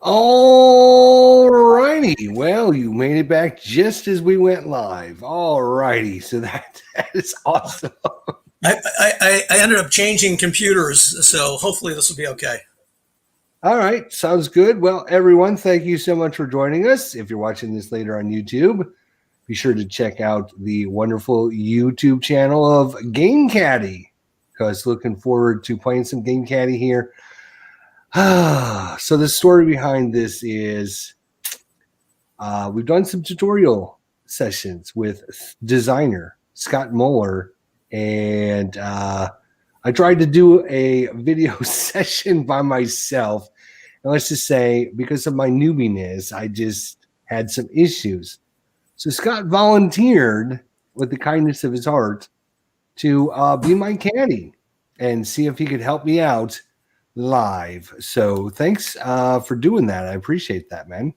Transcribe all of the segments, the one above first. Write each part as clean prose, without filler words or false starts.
All righty. Well, you made it back just as we went live. All righty. So that is awesome. I ended up changing computers, so hopefully this will be okay. All right. Sounds good. Well, everyone, thank you so much for joining us. If you're watching this later on YouTube, be sure to check out the wonderful YouTube channel of Game Caddie, because looking forward to playing some Game Caddie here. So the story behind this is we've done some tutorial sessions with designer Scott Muller, and I tried to do a video session by myself. And let's just say, because of my newbiness, I just had some issues. So Scott volunteered, with the kindness of his heart, to be my caddy and see if he could help me out live. So thanks for doing that. I appreciate that, man.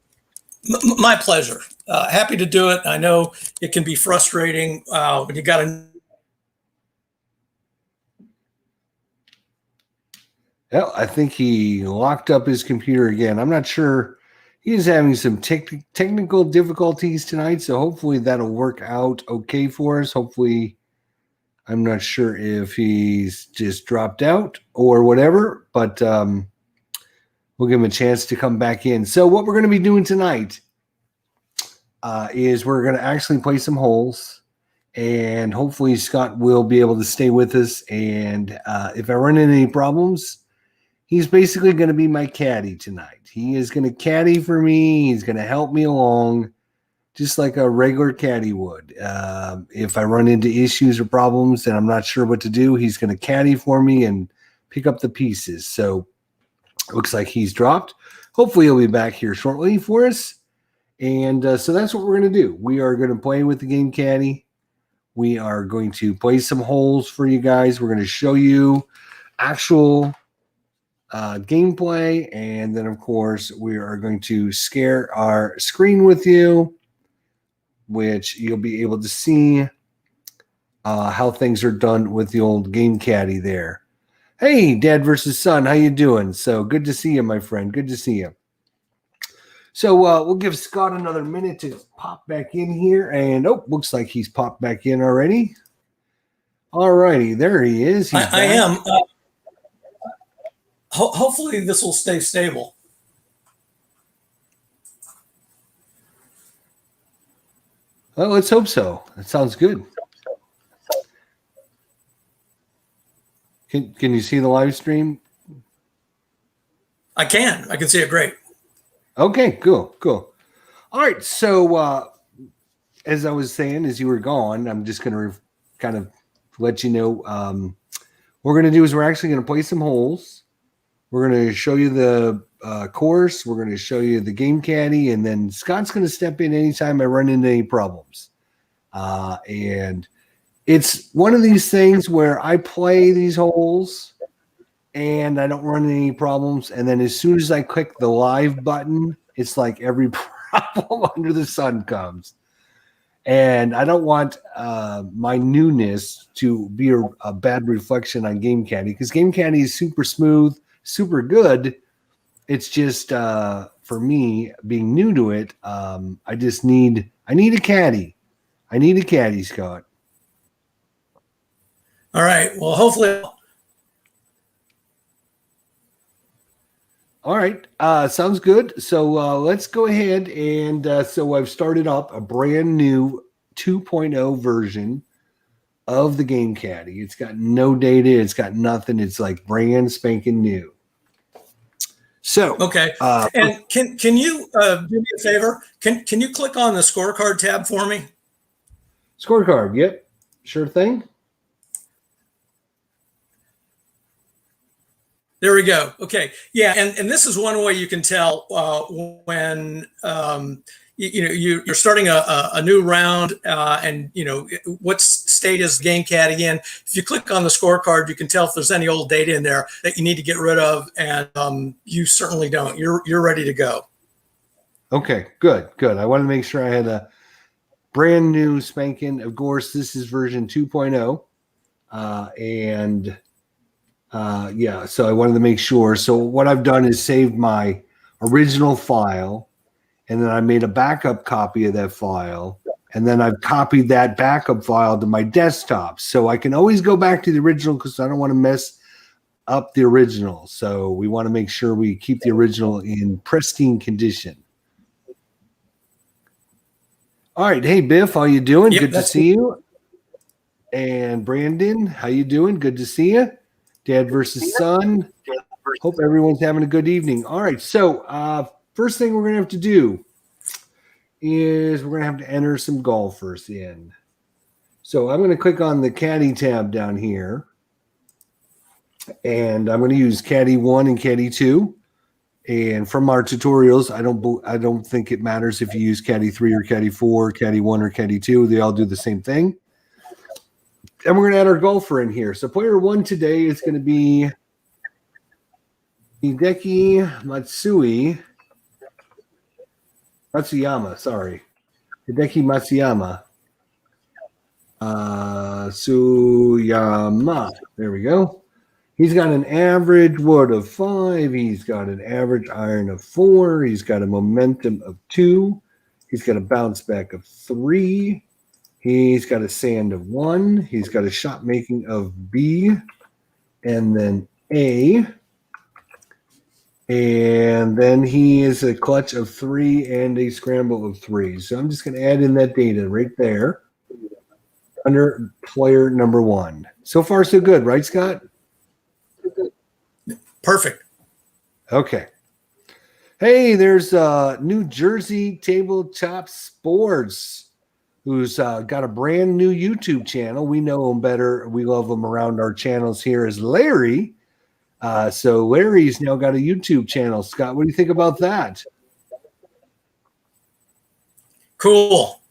My pleasure. Happy to do it. I know it can be frustrating when you got to. Well, I think he locked up his computer again. I'm not sure. He's having some technical difficulties tonight, so hopefully that'll work out okay for us. Hopefully, I'm not sure if he's just dropped out or whatever, but we'll give him a chance to come back in. So what we're going to be doing tonight is we're going to actually play some holes, and hopefully Scott will be able to stay with us. And if I run into any problems, he's basically going to be my caddy tonight. He is going to caddy for me. He's going to help me along just like a regular caddy would. If I run into issues or problems and I'm not sure what to do, he's going to caddy for me and pick up the pieces. So it looks like he's dropped. Hopefully he'll be back here shortly for us. And so that's what we're going to do. We are going to play with the Game Caddie. We are going to play some holes for you guys. We're going to show you actual gameplay, and then of course we are going to share our screen with you, which you'll be able to see how things are done with the old Game Caddie there. Hey, Dad versus Son, how you doing? So good to see you, my friend. Good to see you. So we'll give Scott another minute to pop back in here, and looks like he's popped back in already. All righty, there he is. I am. Hopefully this will stay stable. Well, let's hope so. That sounds good. Can you see the live stream? I can see it great. Okay, cool. All right, so as I was saying, as you were gone, I'm just going to kind of let you know what we're going to do is we're actually going to play some holes. We're going to show you the course. We're going to show you the Game Caddie, and then Scott's going to step in anytime I run into any problems. And it's one of these things where I play these holes and I don't run into any problems. And then as soon as I click the live button, it's like every problem under the sun comes. And I don't want my newness to be a bad reflection on Game Caddie, because Game Caddie is super smooth, super good. It's just for me being new to it, I need a caddy. I need a caddy, Scott. All right. Well, hopefully. All right. Sounds good. So let's go ahead and so I've started up a brand new 2.0 version of the Game Caddie. It's got no data. It's got nothing. It's like brand spanking new. So okay, and can you do me a favor? Can you click on the scorecard tab for me? Scorecard, yep, sure thing. There we go. Okay, yeah, and this is one way you can tell when you're starting a new round, and what state is Game Caddie in. If you click on the scorecard, you can tell if there's any old data in there that you need to get rid of, and you certainly don't. You're ready to go. Okay, good. I wanted to make sure I had a brand new spanking. Of course, this is version 2.0, and yeah. So I wanted to make sure. So what I've done is saved my original file, and then I made a backup copy of that file, and then I've copied that backup file to my desktop. So I can always go back to the original because I don't want to mess up the original. So we want to make sure we keep the original in pristine condition. All right. Hey, Biff, how you doing? Yep, Good to see you. And Brandon, how you doing? Good to see you. Dad versus son. Hope everyone's having a good evening. All right. So first thing we're going to have to do is we're going to have to enter some golfers in. So I'm going to click on the Caddie tab down here. And I'm going to use Caddie 1 and Caddie 2. And from our tutorials, I don't think it matters if you use Caddie 3 or Caddie 4, Caddie 1 or Caddie 2. They all do the same thing. And we're going to add our golfer in here. So player 1 today is going to be Hideki Matsuyama, sorry. Hideki Matsuyama. Suyama. There we go. He's got an average wood of 5. He's got an average iron of 4. He's got a momentum of 2. He's got a bounce back of 3. He's got a sand of 1. He's got a shot making of B and then A. And then he is a clutch of 3 and a scramble of 3. So I'm just going to add in that data right there under player number 1. So far, so good, right, Scott? Perfect. Okay. Hey, there's New Jersey Tabletop Sports, who's got a brand new YouTube channel. We know him better. We love him around our channels here as Larry. So Larry's now got a YouTube channel. Scott, what do you think about that? Cool.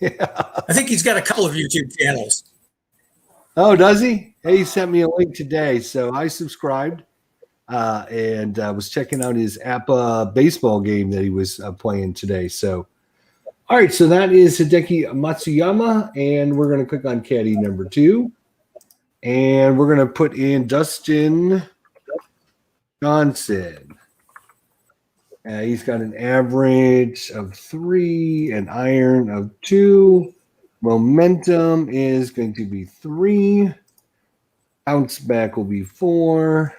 Yeah. I think he's got a couple of YouTube channels. Oh, does he? Hey, he sent me a link today. So I subscribed and was checking out his APBA baseball game that he was playing today. So, all right. So that is Hideki Matsuyama. And we're going to click on Caddie number 2. And we're going to put in Dustin Johnson. He's got an average of 3, an iron of 2. Momentum is going to be 3. Bounce back will be 4.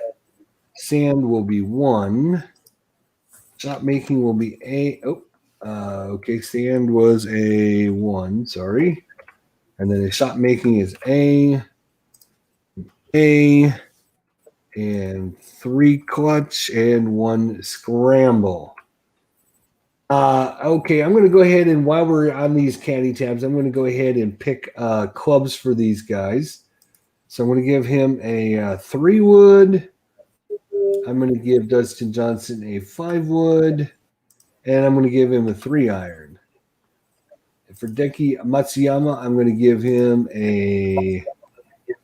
Sand will be 1. Shot making will be A. Okay. Sand was a 1. Sorry. And then the shot making is A, and 3 clutch and 1 scramble. Okay, I'm going to go ahead and while we're on these Caddie tabs, I'm going to go ahead and pick clubs for these guys. So I'm going to give him a 3 wood. I'm going to give Dustin Johnson a 5 wood, and I'm going to give him a 3 iron. For Hideki Matsuyama, I'm going to give him a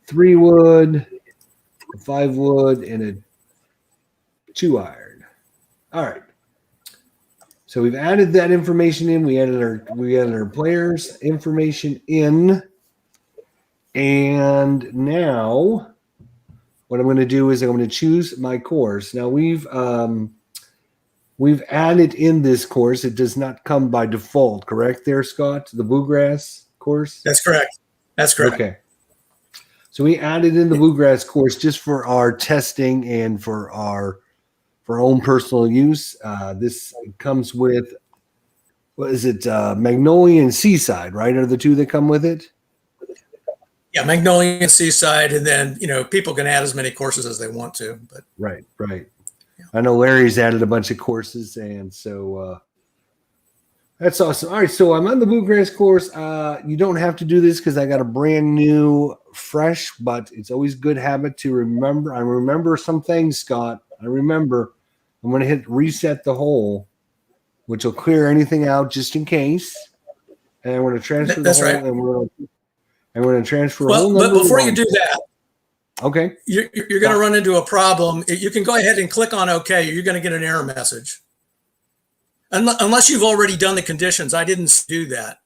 3 wood, a 5 wood, and a 2 iron. All right. So we've added that information in. We added our players' information in. And now what I'm going to do is I'm going to choose my course. Now we've added in this course. It does not come by default, correct there, Scott? The Bluegrass course? That's correct. That's correct. Okay. So we added in the Bluegrass course just for our testing and for our own personal use. This comes with, what is it, Magnolia and Seaside, right? Are the two that come with it? Yeah, Magnolia and Seaside, and then people can add as many courses as they want to. But Right. Yeah. I know Larry's added a bunch of courses, and so that's awesome. All right, so I'm on the Bluegrass course. You don't have to do this because I got a brand new, fresh, but it's always good habit to remember. I remember some things, Scott. I'm going to hit reset the hole, which will clear anything out just in case. And we're going to transfer the That's hole, right. and we're going to transfer a Well, whole but number before one. you do that, okay, you're going to run into a problem. You can go ahead and click on OK. You're going to get an error message. Unless you've already done the conditions. I didn't do that.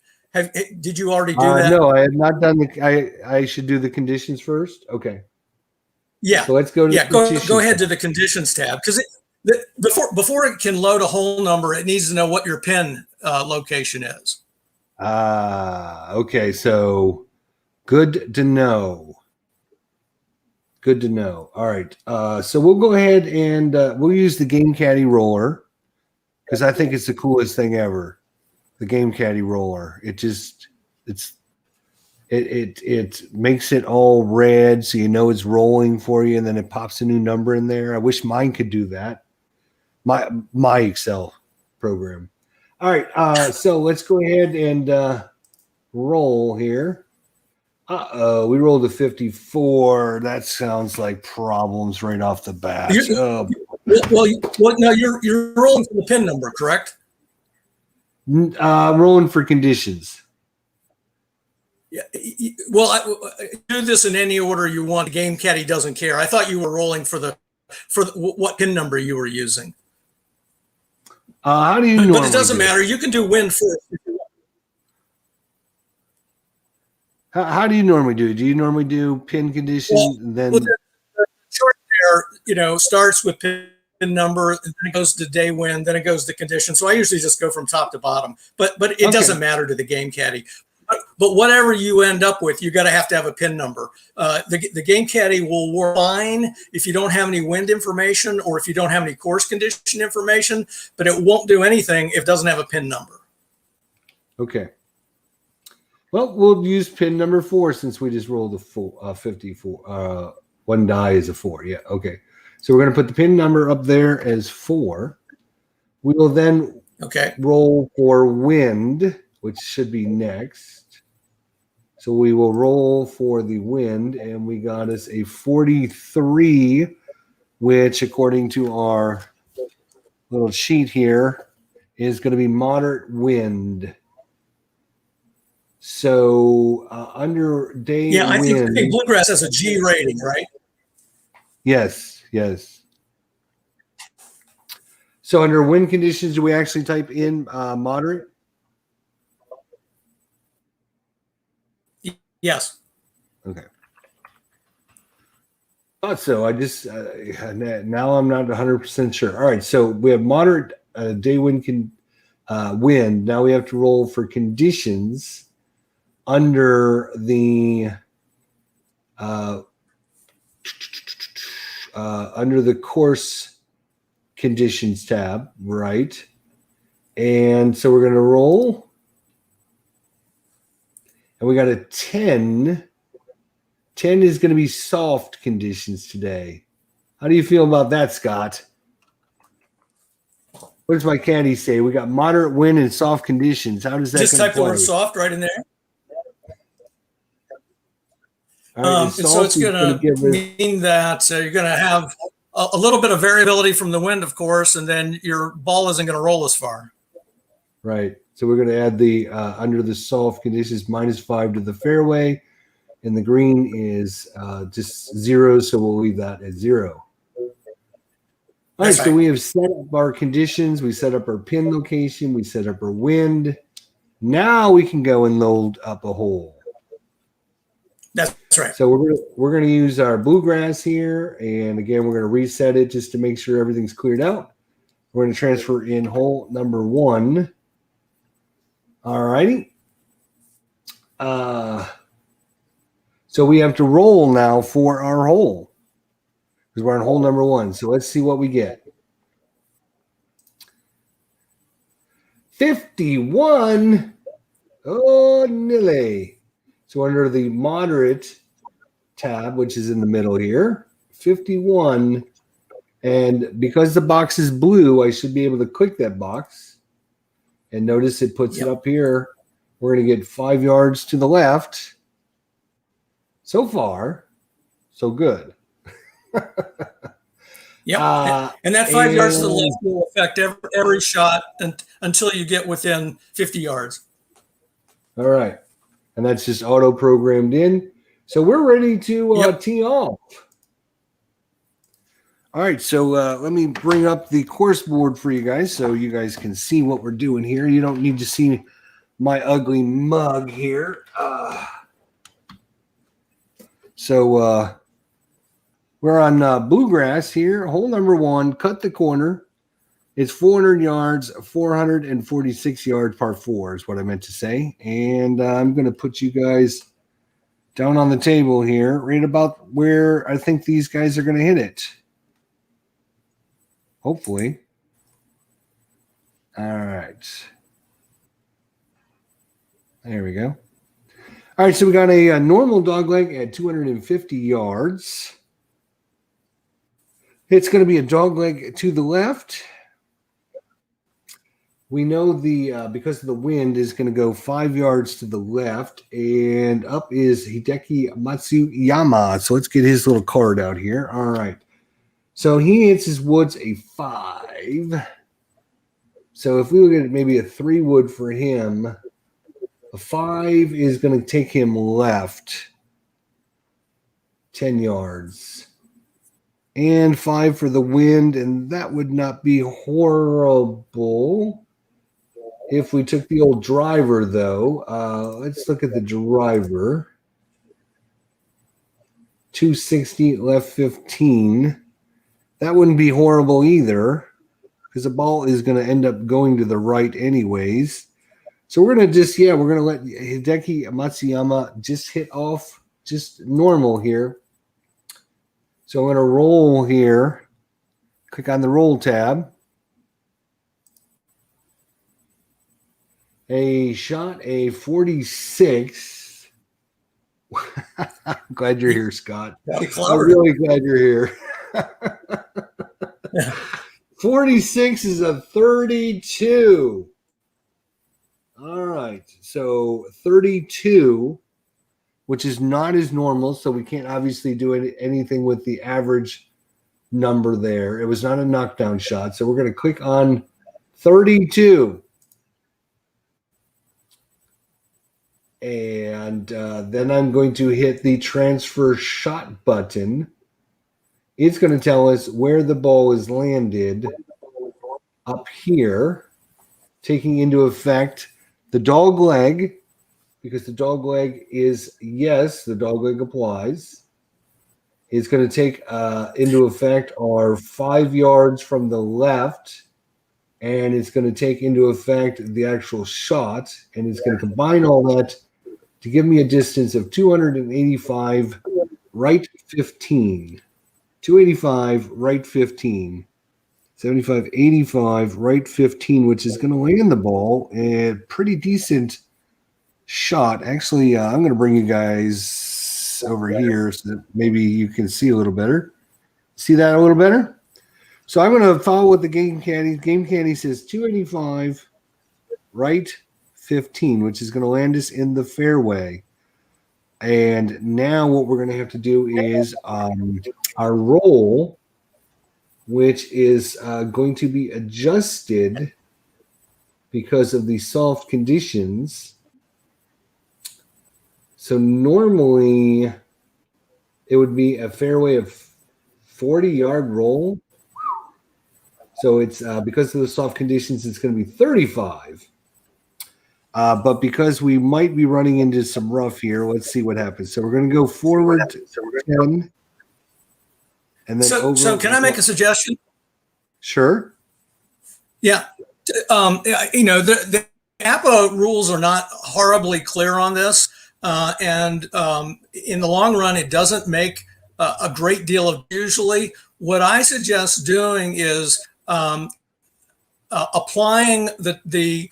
Did you already do that? No, I have not done I should do the conditions first. Okay. Yeah. So let's go to go ahead to the conditions tab, because Before it can load a whole number, it needs to know what your pin location is. Okay. So good to know. Good to know. All right. So we'll go ahead and we'll use the Game Caddie roller because I think it's the coolest thing ever. The Game Caddie roller. It makes it all red, so you know it's rolling for you, and then it pops a new number in there. I wish mine could do that. My Excel program. All right, so let's go ahead and roll here. We rolled a 54. That sounds like problems right off the bat. Well, no, you're rolling for the pin number, correct? Rolling for conditions. Yeah. Well, do this in any order you want. The Game Caddie doesn't care. I thought you were rolling for what pin number you were using. How do you normally? But it doesn't matter. You can do wind first. How do you normally do it? Do you normally do pin condition? Then the chart there, starts with pin number, and then it goes to day wind, then it goes to condition. So I usually just go from top to bottom. But it doesn't matter to the Game Caddie. But whatever you end up with, you got to have a pin number. The Game Caddie will work fine if you don't have any wind information or if you don't have any course condition information, but it won't do anything if it doesn't have a pin number. Okay. Well, we'll use pin number 4 since we just rolled a 54. One die is a 4. Yeah. Okay. So we're going to put the pin number up there as 4. We will then roll for wind, which should be next. So we will roll for the wind, and we got us a 43, which according to our little sheet here is going to be moderate wind. So under day wind. I think Bluegrass has a G rating, right? Yes. So under wind conditions, do we actually type in moderate? Yes. Okay. Thought so. I just now I'm not 100% sure. All right. So we have moderate day wind wind. Now we have to roll for conditions under the course conditions tab, right? And so we're going to roll. And we got a 10. 10 is going to be soft conditions today. How do you feel about that, Scott? What does my Caddie say? We got moderate wind and soft conditions. How does that just type the word soft right in there? Right, and so it's going to mean that you're going to have a little bit of variability from the wind, of course, and then your ball isn't going to roll as far. Right. So we're going to add the under the soft conditions -5 to the fairway, and the green is just 0, so we'll leave that at 0. All right, so we have set up our conditions. We set up our pin location. We set up our wind. Now we can go and load up a hole. That's right. So we're going to use our Bluegrass here, and again we're going to reset it just to make sure everything's cleared out. We're going to transfer in hole number 1. All righty. So we have to roll now for our hole because we're on hole number 1. So let's see what we get. 51. Oh, nilly. So under the moderate tab, which is in the middle here, 51. And because the box is blue, I should be able to click that box. And notice it puts it up here. We're going to get 5 yards to the left. So far, so good. Yep. And that 5 yards to the left will affect every shot until you get within 50 yards. All right. And that's just auto programmed in. So we're ready to tee off. All right, so let me bring up the course board for you guys so you guys can see what we're doing here. You don't need to see my ugly mug here. So We're on Bluegrass here. Hole number 1, cut the corner. It's 400 yards, 446 yards, par 4 is what I meant to say. And I'm going to put you guys down on the table here, right about where I think these guys are going to hit it. Hopefully. All right. There we go. All right, so we got a normal dogleg at 250 yards. It's going to be a dogleg to the left. We know the because of the wind is going to go 5 yards to the left, and up is Hideki Matsuyama. So let's get his little card out here. All right. So he hits his woods a 5. So if we look at maybe a 3 wood for him, a 5 is going to take him left 10 yards. And 5 for the wind, and that would not be horrible. If we took the old driver, though, let's look at the driver. 260 left 15. That wouldn't be horrible either, because the ball is going to end up going to the right anyways. So we're going to we're going to let Hideki Matsuyama just hit off just normal here. So I'm going to roll here. Click on the roll tab. A shot, a 46. I'm glad you're here, Scott. I'm really glad you're here. 46 is a 32. All right. So 32, which is not as normal. So we can't obviously do anything with the average number there. It was not a knockdown shot. So we're going to click on 32. And then I'm going to hit the transfer shot button. It's going to tell us where the ball is landed up here, taking into effect the dog leg, because the dog leg is yes, the dog leg applies. It's going to take into effect our 5 yards from the left, and it's going to take into effect the actual shot, and it's going to combine all that to give me a distance of 285 right 15. 285 right 15. 75, 85 right 15, which is going to land the ball. A pretty decent shot. Actually, I'm going to bring you guys over here so that maybe you can see a little better. See that a little better? So I'm going to follow with the game caddy. Game caddy says 285 right 15, which is going to land us in the fairway. And now what we're going to have to do is our roll, which is going to be adjusted because of the soft conditions. So normally it would be a fairway of 40-yard roll. So it's because of the soft conditions, it's going to be 35. But because we might be running into some rough here, let's see what happens. So we're going to go forward 10. And then so can I make a suggestion? Sure. Yeah. The APBA rules are not horribly clear on this. And in the long run, it doesn't make a great deal of usually. What I suggest doing is applying the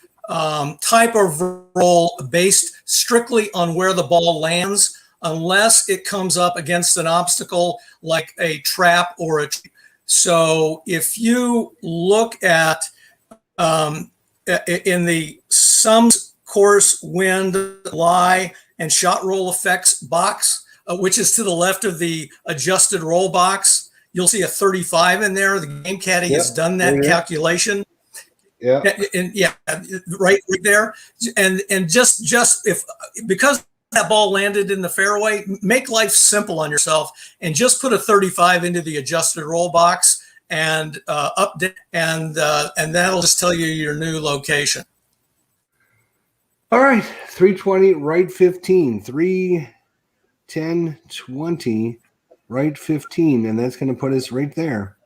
type of roll based strictly on where the ball lands, unless it comes up against an obstacle like a trap or a tree. So if you look at in the sums, course, wind, lie, and shot roll effects box, which is to the left of the adjusted roll box, you'll see a 35 in there. The game caddy has done that calculation. Yeah, and right there, and just if because that ball landed in the fairway, make life simple on yourself and just put a 35 into the adjusted roll box and update, and that'll just tell you your new location. All right, 320 right 15, 3, 10, 20. right 15, and that's going to put us right there.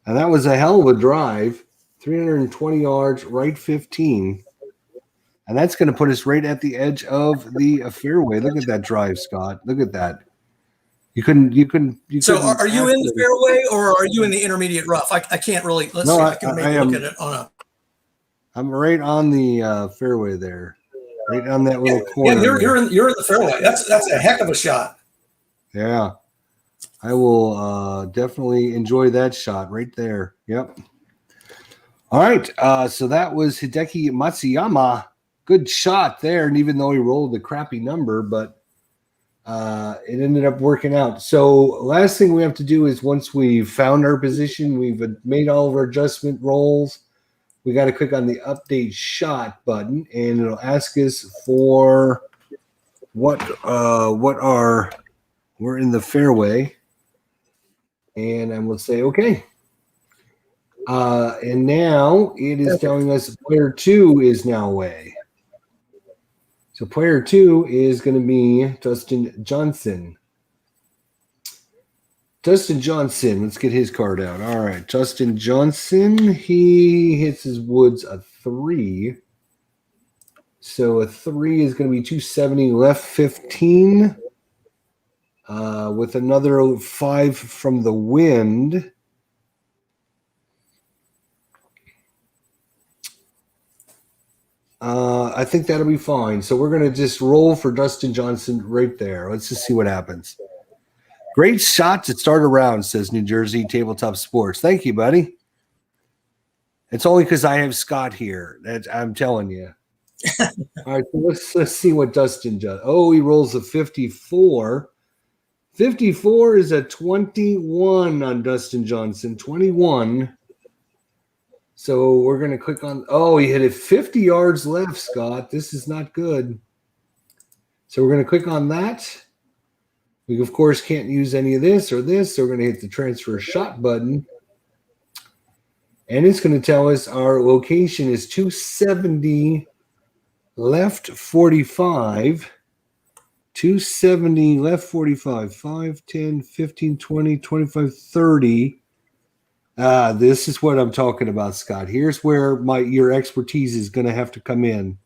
And that was a hell of a drive, 320 yards, right 15. And that's going to put us right at the edge of the fairway. Look at that drive, Scott. Look at that. You couldn't. So are you in the fairway or are you in the intermediate rough? I can't really. Let's see. I can maybe look at it on a. I'm right on the fairway there, right on that little corner. Yeah, you're in the fairway. That's a heck of a shot. Yeah, I will definitely enjoy that shot right there. Yep. All right. So that was Hideki Matsuyama. Good shot there, and even though he rolled a crappy number, but it ended up working out. So last thing we have to do is once we've found our position, we've made all of our adjustment rolls, we got to click on the update shot button, and it'll ask us for what we're in the fairway, and I will say okay. And now it is telling us player 2 is now away. So player 2 is going to be Dustin Johnson. Dustin Johnson, let's get his card out. All right, Dustin Johnson, he hits his woods a 3. So a 3 is going to be 270 left 15 with another 5 from the wind. I think that'll be fine. So we're going to just roll for Dustin Johnson right there. Let's just see what happens. Great shot to start a round, says New Jersey Tabletop Sports. Thank you, buddy. It's only because I have Scott here. I'm telling you. All right, so let's see what Dustin does. Oh, he rolls a 54. 54 is a 21 on Dustin Johnson. 21. So we're going to click on, he hit it 50 yards left, Scott. This is not good. So we're going to click on that. We, of course, can't use any of this or this. So we're going to hit the transfer shot button. And it's going to tell us our location is 270 left 45. 270 left 45. 5, 10, 15, 20, 25, 30. This is what I'm talking about, Scott. Here's where your expertise is going to have to come in.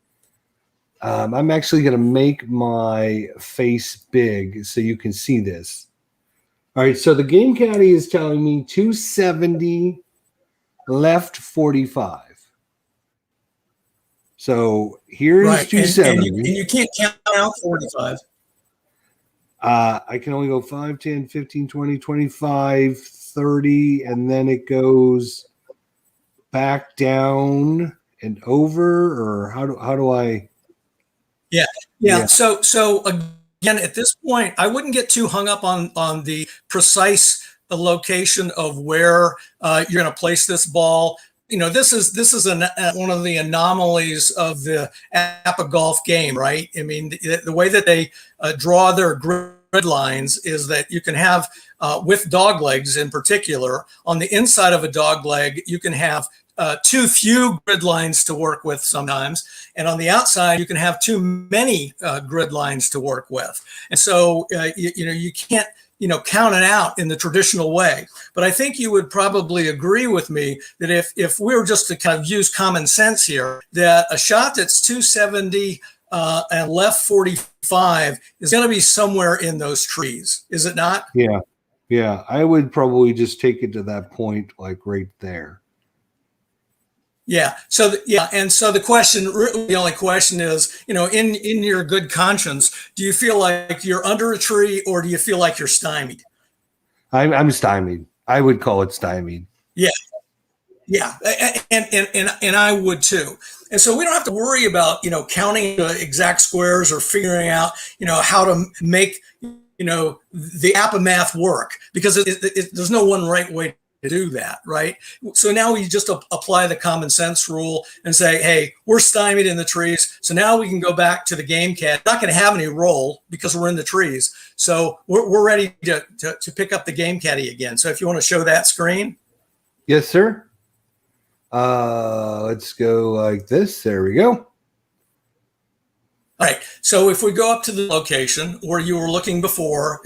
I'm actually going to make my face big so you can see this. All right, so the game caddy is telling me 270 left 45. So here's right. 270. And you can't count out 45. I can only go 5, 10, 15, 20, 25, 30, and then it goes back down and over, or how do I? Yeah. So again, at this point, I wouldn't get too hung up on the precise location of where you're going to place this ball. You know, this is one of the anomalies of the APBA golf game, right? I mean, the way that they draw their grid lines is that you can have, with dog legs in particular, on the inside of a dog leg, you can have too few grid lines to work with sometimes. And on the outside, you can have too many grid lines to work with. And so, you can't, count it out in the traditional way. But I think you would probably agree with me that if we were just to kind of use common sense here, that a shot that's 270 and left 45 is going to be somewhere in those trees. Is it not? Yeah. I would probably just take it to that point, like right there. Yeah. So the only question is, in your good conscience, do you feel like you're under a tree or do you feel like you're stymied? I'm stymied. I would call it stymied. Yeah. And I would too. And so we don't have to worry about, counting the exact squares or figuring out, how to make, the APBA math work, because there's no one right way to do that, right? So now we just apply the common sense rule and say, hey, we're stymied in the trees. So now we can go back to the game cat. Not going to have any roll because we're in the trees. So we're ready to pick up the game caddy again. So if you want to show that screen. Yes, sir. Let's go like this. There we go. All right. So if we go up to the location where you were looking before,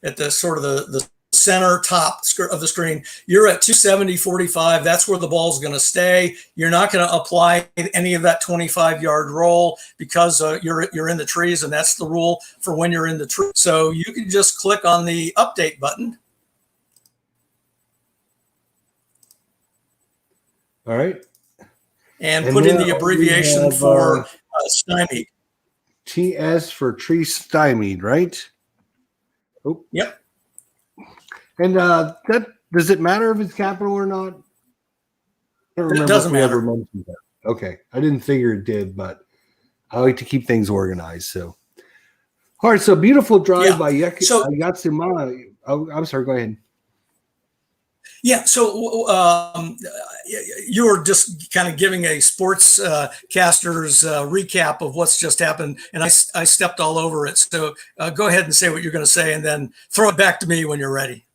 at the sort of the center top of the screen, you're at 270.45. That's where the ball's going to stay. You're not going to apply any of that 25-yard roll because you're in the trees, and that's the rule for when you're in the tree. So you can just click on the update button. All right. And put in the abbreviation for stymied. TS for tree stymied, right? Oh. Yep. And that does it matter if it's capital or not? I don't remember it doesn't if we matter. ever mentioned that. Okay. I didn't figure it did, but I like to keep things organized. So, all right. So beautiful drive by Yatsumana. Oh, I'm sorry. Go ahead. Yeah, so you were just kind of giving a sports caster's recap of what's just happened, and I stepped all over it. So go ahead and say what you're going to say, and then throw it back to me when you're ready.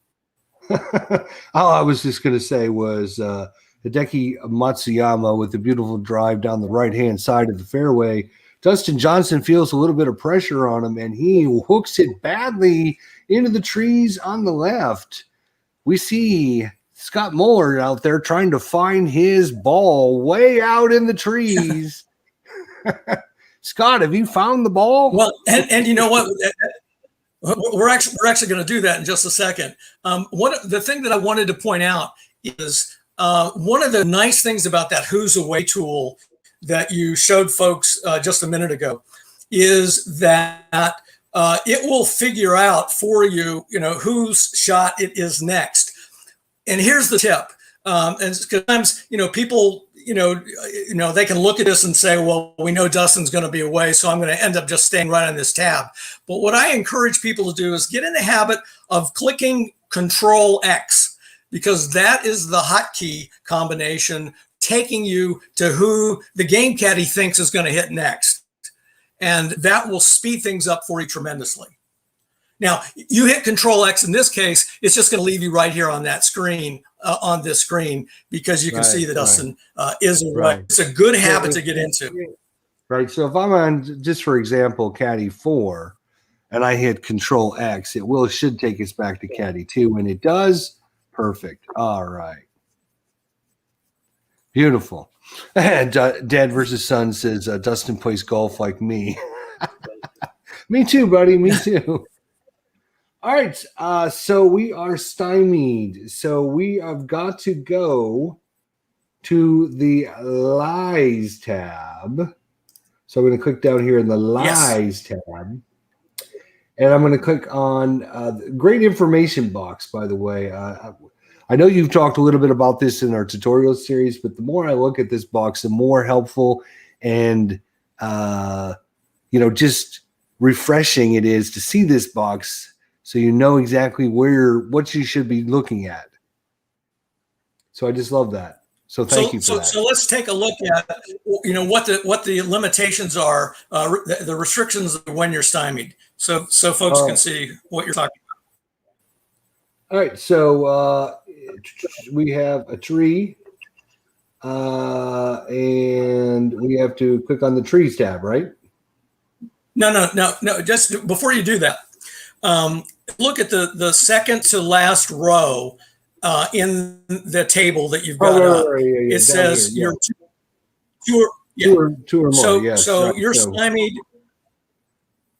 All I was just going to say was Hideki Matsuyama with the beautiful drive down the right-hand side of the fairway. Dustin Johnson feels a little bit of pressure on him, and he hooks it badly into the trees on the left. We see Scott Muller out there trying to find his ball way out in the trees. Scott, have you found the ball? Well, and you know what? We're actually going to do that in just a second. The thing that I wanted to point out is one of the nice things about that Who's Away tool that you showed folks just a minute ago is that it will figure out for you, whose shot it is next. And here's the tip. And sometimes, people, they can look at this and say, well, we know Dustin's going to be away, so I'm going to end up just staying right on this tab. But what I encourage people to do is get in the habit of clicking Control X, because that is the hotkey combination taking you to who the game caddy thinks is going to hit next. And that will speed things up for you tremendously. Now, you hit Control X in this case, it's just going to leave you right here on that screen, on this screen, because you can see that Dustin is away. Right. It's a good habit to get into. Right. So if I'm on, just for example, Caddie 4, and I hit Control X, it should take us back to Caddie 2. When it does, perfect. All right. Beautiful. And Dad versus Son says, Dustin plays golf like me. Me too, buddy. Me too. All right, so we are stymied. So we have got to go to the Lies tab. So I'm going to click down here in the Lies tab. And I'm going to click on great information box, by the way. I know you've talked a little bit about this in our tutorial series, but the more I look at this box, the more helpful and, just refreshing it is to see this box, so you know exactly what you should be looking at. So I just love that. So thank you for that. So let's take a look at what the limitations are, the restrictions when you're stymied, so folks can see what you're talking about. All right, so we have a tree, and we have to click on the trees tab, right? No. Just before you do that. Look at the second to last row in the table that you've got up. Yeah. It says you're two or more. So you're stymied.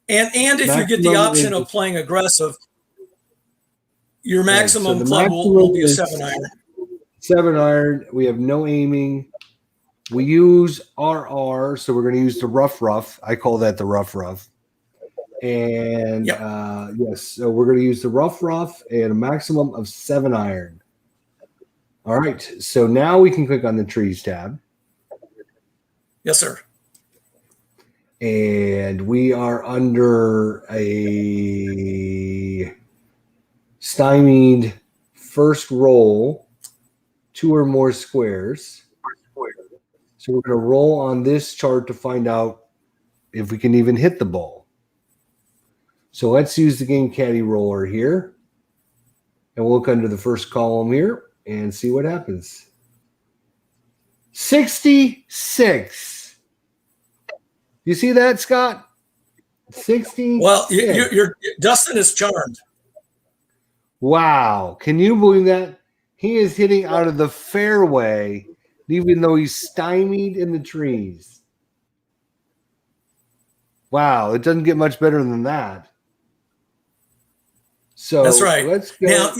And if you get the option of playing aggressive, your maximum club will be a 7-iron. 7-iron. We have no aiming. We use RR, so we're going to use the rough. I call that the rough. And yes, so we're going to use the rough and a maximum of 7-iron. All right, so now we can click on the trees tab. Yes, sir. And we are under a stymied first roll, 2 or more squares. So we're going to roll on this chart to find out if we can even hit the ball. So let's use the game caddy roller here. And we'll look under the first column here and see what happens. 66. You see that, Scott? 66. Well, you're Dustin is charmed. Wow. Can you believe that? He is hitting out of the fairway, even though he's stymied in the trees. Wow. It doesn't get much better than that. So That's right. Let's go. Now,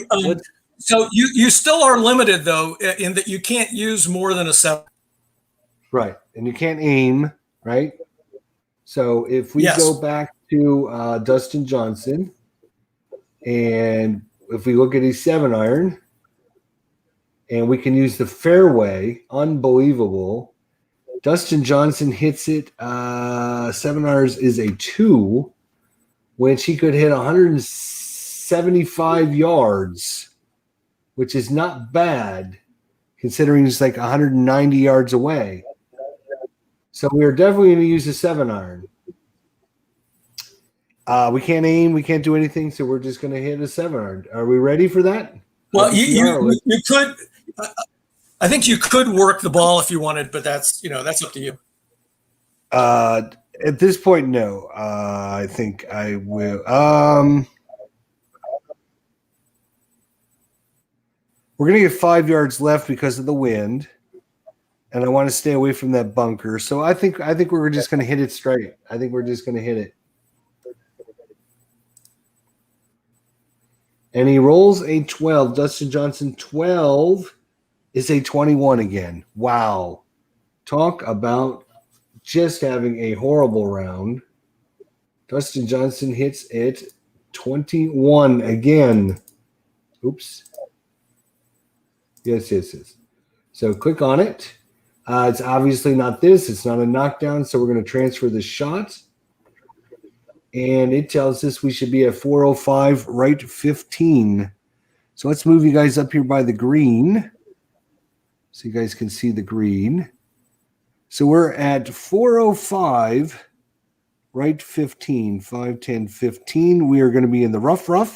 so you still are limited though, in that you can't use more than a 7. Right. And you can't aim, right? So if we go back to Dustin Johnson, and if we look at his 7-iron, and we can use the fairway, unbelievable. Dustin Johnson hits it. 7 irons is a 2, which he could hit 175 yards, which is not bad considering he's like 190 yards away. So we are definitely going to use a 7-iron. We can't aim, we can't do anything, so we're just going to hit a 7-iron. Are we ready for that? Well, you could. I think you could work the ball if you wanted, but that's up to you. At this point, no. I think I will. We're going to get 5 yards left because of the wind, and I want to stay away from that bunker. So I think we're just going to hit it straight. I think we're just going to hit it. And he rolls a 12. Dustin Johnson, 12 is a 21 again. Wow. Talk about just having a horrible round. Dustin Johnson hits it 21 again. Oops. Yes. So click on it. It's obviously not this. It's not a knockdown, so we're going to transfer the shot. And it tells us we should be at 405, right 15. So let's move you guys up here by the green so you guys can see the green. So we're at 405, right 15, 5, 10, 15. We are going to be in the rough, RR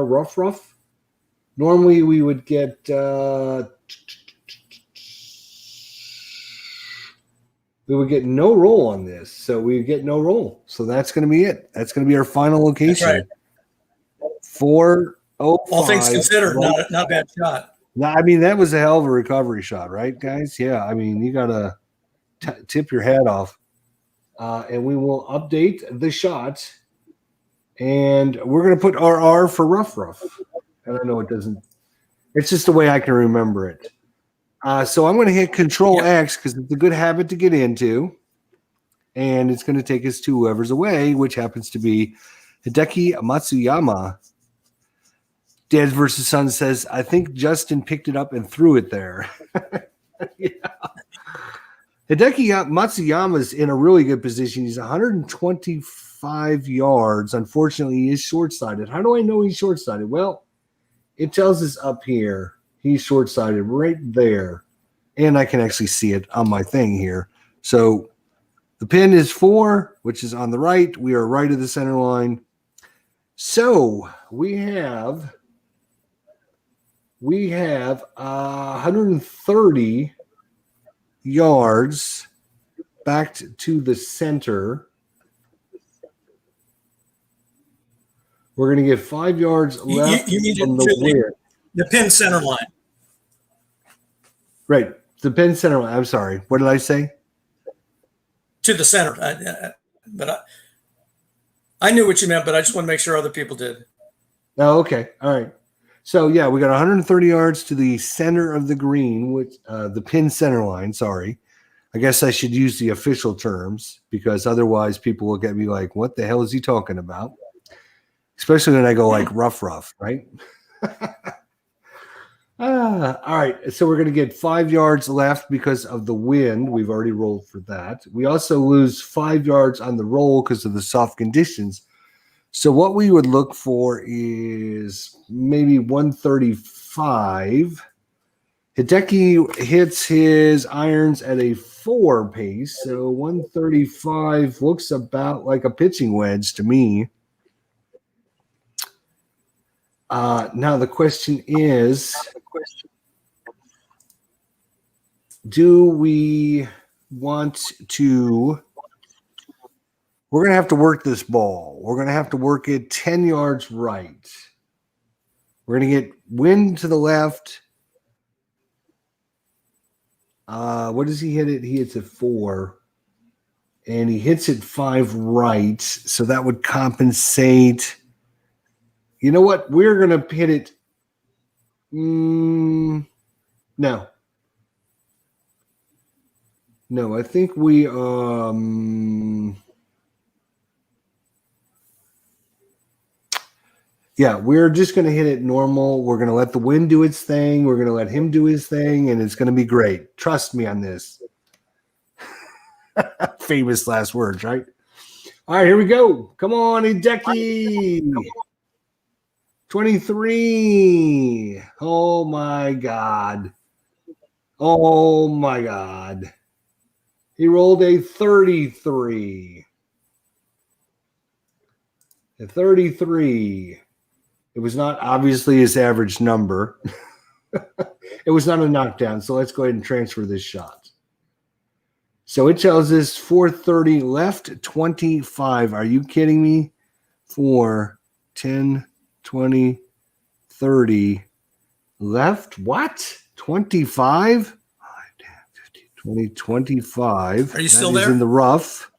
rough. Normally we would get we would get no roll on this. So we get no roll. So that's going to be it. That's going to be our final location. That's right. 405. All things considered, not a bad shot. No, I mean, that was a hell of a recovery shot, right, guys? Yeah, I mean, you got to tip your hat off. And we will update the shot. And we're going to put RR for rough. And I know it doesn't. It's just the way I can remember it. So I'm going to hit Control X because it's a good habit to get into. And it's going to take us to whoever's away, which happens to be Hideki Matsuyama. Dad versus Son says, I think Justin picked it up and threw it there. Yeah. Hideki Matsuyama's in a really good position. He's 125 yards. Unfortunately, he is short-sighted. How do I know he's short-sighted? Well, it tells us up here. He's short-sighted right there. And I can actually see it on my thing here. So the pin is 4, which is on the right. We are right of the center line. So we have 130 yards back to the center. We're going to get 5 yards left you mean from the width. The pin center line. Right. The pin center line. I'm sorry. What did I say? To the center. But I knew what you meant, but I just want to make sure other people did. Oh, okay. All right. So, yeah, we got 130 yards to the center of the green, which the pin center line. Sorry. I guess I should use the official terms because otherwise people will get me like, what the hell is he talking about? Especially when I go like rough, right? All right. So we're going to get 5 yards left because of the wind. We've already rolled for that. We also lose 5 yards on the roll because of the soft conditions. So what we would look for is maybe 135. Hideki hits his irons at a 4 pace. So 135 looks about like a pitching wedge to me. Now the question is, do we want to We're going to have to work this ball. We're going to have to work it 10 yards right. We're going to get wind to the left. What does he hit it? He hits it 4. And he hits it 5 right. So that would compensate. You know what? We're going to hit it. No. No, I think we yeah, we're just going to hit it normal. We're going to let the wind do its thing. We're going to let him do his thing, and it's going to be great. Trust me on this. Famous last words, right? All right, here we go. Come on, Hideki. 23. Oh, my God. Oh, my God. He rolled a 33. A 33. It was not obviously his average number. It was not a knockdown, so let's go ahead and transfer this shot. So it tells us 430 left, 25. Are you kidding me? 4, 10, 20, 30 left. What? 25? 20, 25. Are you still that there? Is in the rough.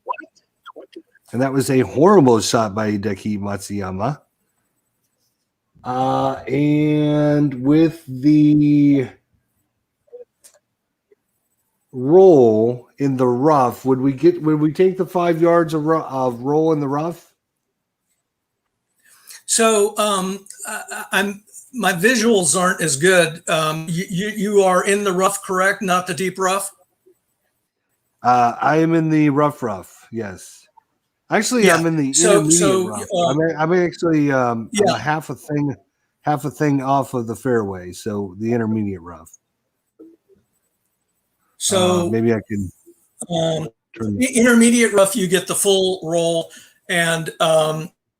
And that was a horrible shot by Hideki Matsuyama. And with the roll in the rough, would we take the 5 yards of roll in the rough? So my visuals aren't as good. You are in the rough, correct? Not the deep rough? I am in the rough, yes. Actually, yeah. I'm in the intermediate rough. I'm actually I'm a half a thing off of the fairway, so the intermediate rough. So maybe I can intermediate rough, you get the full roll, and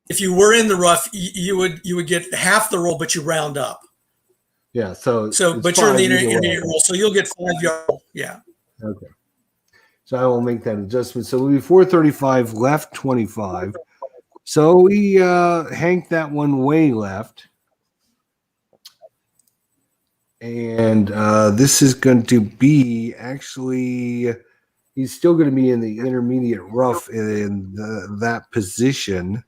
if you were in the rough, you would get half the roll, but you round up. Yeah. So but you're in the intermediate roll, so you'll get 5 yards. Yeah. Okay. So I will make that adjustment. So it'll be 435 left, 25. So we hanked that one way left. And this is going to be actually, he's still going to be in the intermediate rough in that position.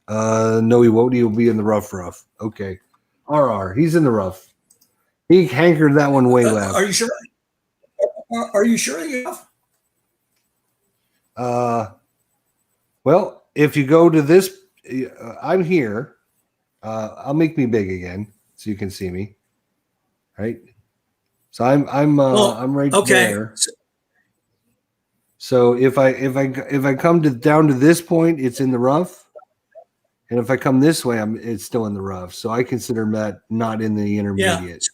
No, he won't. He'll be in the rough. Okay. RR. He's in the rough. He hankered that one way left. Are you sure? Are you sure you have? Well, if you go to this, I'm here. I'll make me big again so you can see me. Right. So I'm right there. So if I come down to this point, it's in the rough. And if I come this way, it's still in the rough. So I consider that not in the intermediate.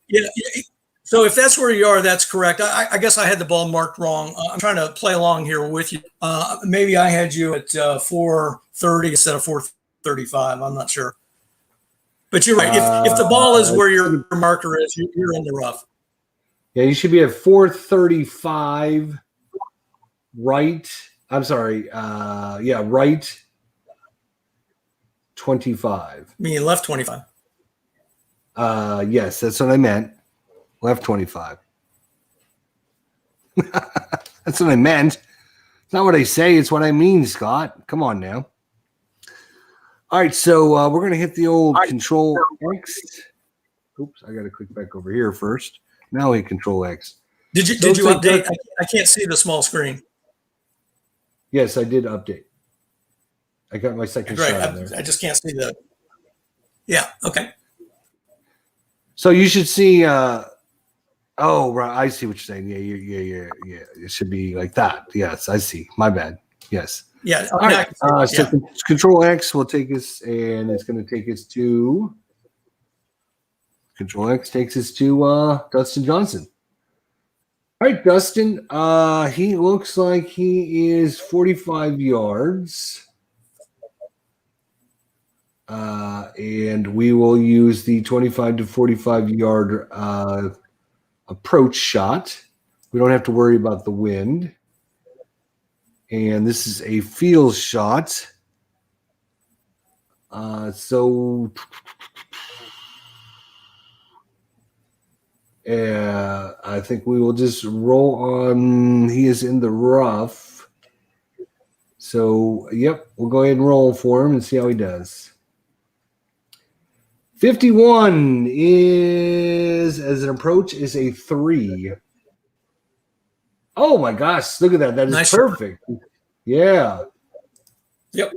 Yeah. So if that's where you are, that's correct. I guess I had the ball marked wrong. I'm trying to play along here with you. Maybe I had you at 430 instead of 435. I'm not sure. But you're right. If the ball is where your marker is, you're in the rough. Yeah, you should be at 435 right. I'm sorry. Right 25. You mean left 25? Yes, that's what I meant. Left 25. That's what I meant. It's not what I say. It's what I mean, Scott. Come on now. All right, so we're going to hit the old Control X. Oops, I got to click back over here first. Now hit Control X. Did you update? I can't see the small screen. Yes, I did update. I got my second shot in there. I just can't see the. Yeah. Okay. So you should see. Oh, right. I see what you're saying. Yeah. It should be like that. Yes, I see. My bad. Yes. Yeah. All right. So Control X will take us, and it's going to take us to. Control X takes us to Dustin Johnson. All right, Dustin. He looks like he is 45 yards. And we will use the 25 to 45 yard approach shot. We don't have to worry about the wind. And this is a field shot. So I think we will just roll on. He is in the rough. So, yep, we'll go ahead and roll for him and see how he does. 51 is, as an approach, is a 3. Oh my gosh, look at that. That is Nice. perfect. Yeah. Yep.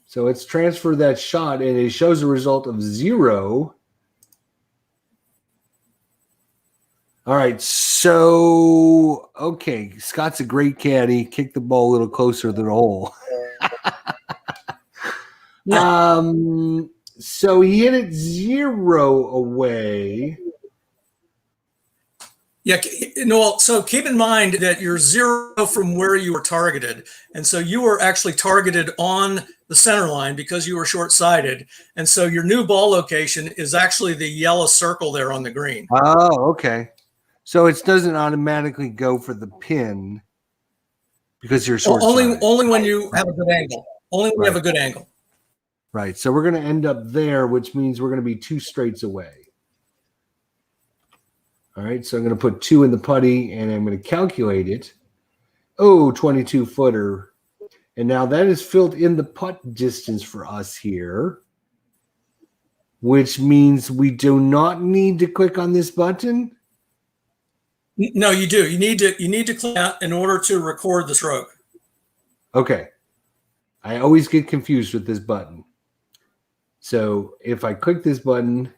So it's transferred that shot, and it shows a result of 0. All right, so, okay, Scott's a great caddy. Kick the ball a little closer to the hole. Yeah. So he hit it 0 away. Yeah, Noel, so keep in mind that you're 0 from where you were targeted. And so you were actually targeted on the center line because you were short-sighted. And so your new ball location is actually the yellow circle there on the green. Oh, okay. So it doesn't automatically go for the pin because you're short-sighted. Only when you have a good angle. Only when you have a good angle. Right. So we're going to end up there, which means we're going to be 2 straights away. All right. So I'm going to put 2 in the putty, and I'm going to calculate it. Oh, 22-footer. And now that is filled in the putt distance for us here, which means we do not need to click on this button. No, you do. You need to click out in order to record the stroke. Okay. I always get confused with this button. So if I click this button,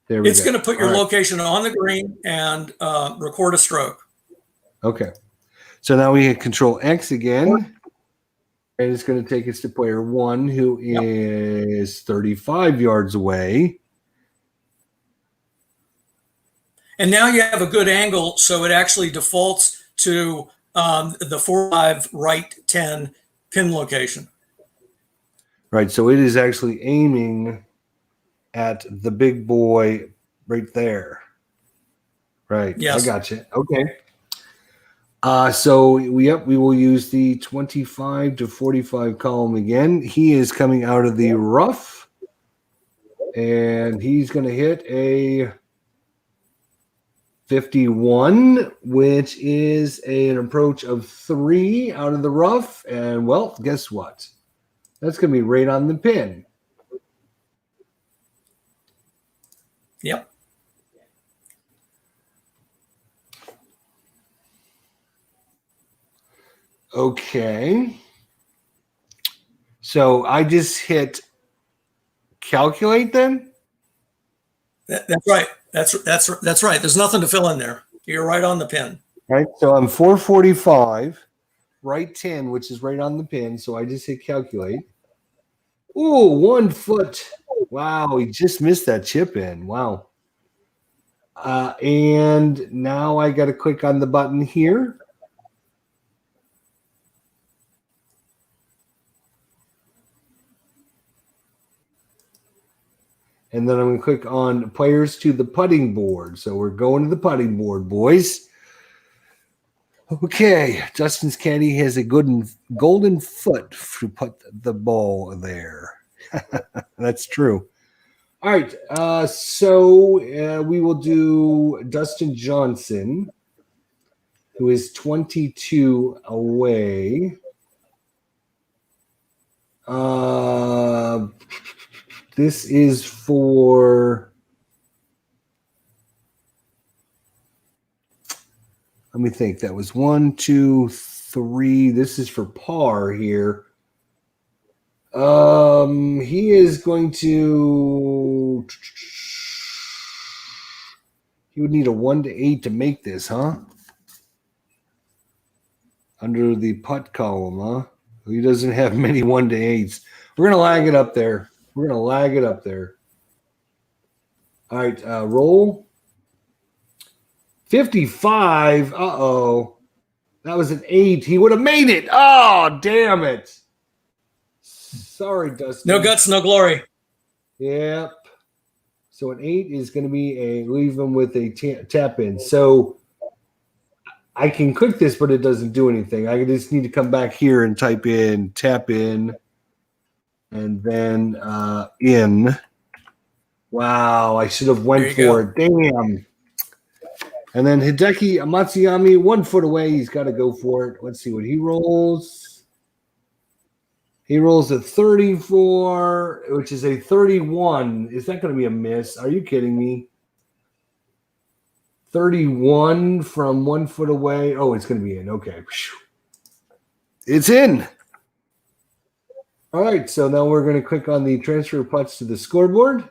there we go. It's going to put your location on the green and record a stroke. Okay. So now we hit Control X again. And it's going to take us to player 1, who is 35 yards away. And now you have a good angle, so it actually defaults to the 4-5 right 10 pin location. Right, so it is actually aiming at the big boy right there. Right, yes. I got you. Okay. So we will use the 25 to 45 column again. He is coming out of the rough, and he's going to hit a 51, which is an approach of 3 out of the rough. And, well, guess what? That's going to be right on the pin. Yep. Okay. So I just hit calculate then? That's right. That's right. There's nothing to fill in there. You're right on the pin. Right. So I'm 445, right 10, which is right on the pin. So I just hit calculate. Ooh, 1 foot. Wow, he just missed that chip in. Wow. And now I got to click on the button here. And then I'm going to click on players to the putting board. So we're going to the putting board, boys. Okay, Dustin's caddy has a good golden foot to put the ball there. That's true. All right, so we will do Dustin Johnson, who is 22 away. This is for, let me think. That was 1, 2, 3. This is for par here. He is going to, he would need a 1 to 8 to make this, huh? Under the putt column, huh? He doesn't have many 1 to 8s. We're going to lag it up there. We're going to lag it up there. All right, roll. 55. Uh-oh. That was an 8. He would have made it. Oh, damn it. Sorry, Dustin. No guts, no glory. Yep. So an 8 is going to be leave him with a tap in. So I can click this, but it doesn't do anything. I just need to come back here and type in, tap in, and then in. Wow, I should have went for it. Damn. And then Hideki Matsuyama, 1 foot away. He's got to go for it. Let's see what he rolls. He rolls a 34, which is a 31. Is that going to be a miss? Are you kidding me? 31 from 1 foot away. Oh, it's going to be in. Okay. It's in. All right. So now we're going to click on the transfer putts to the scoreboard.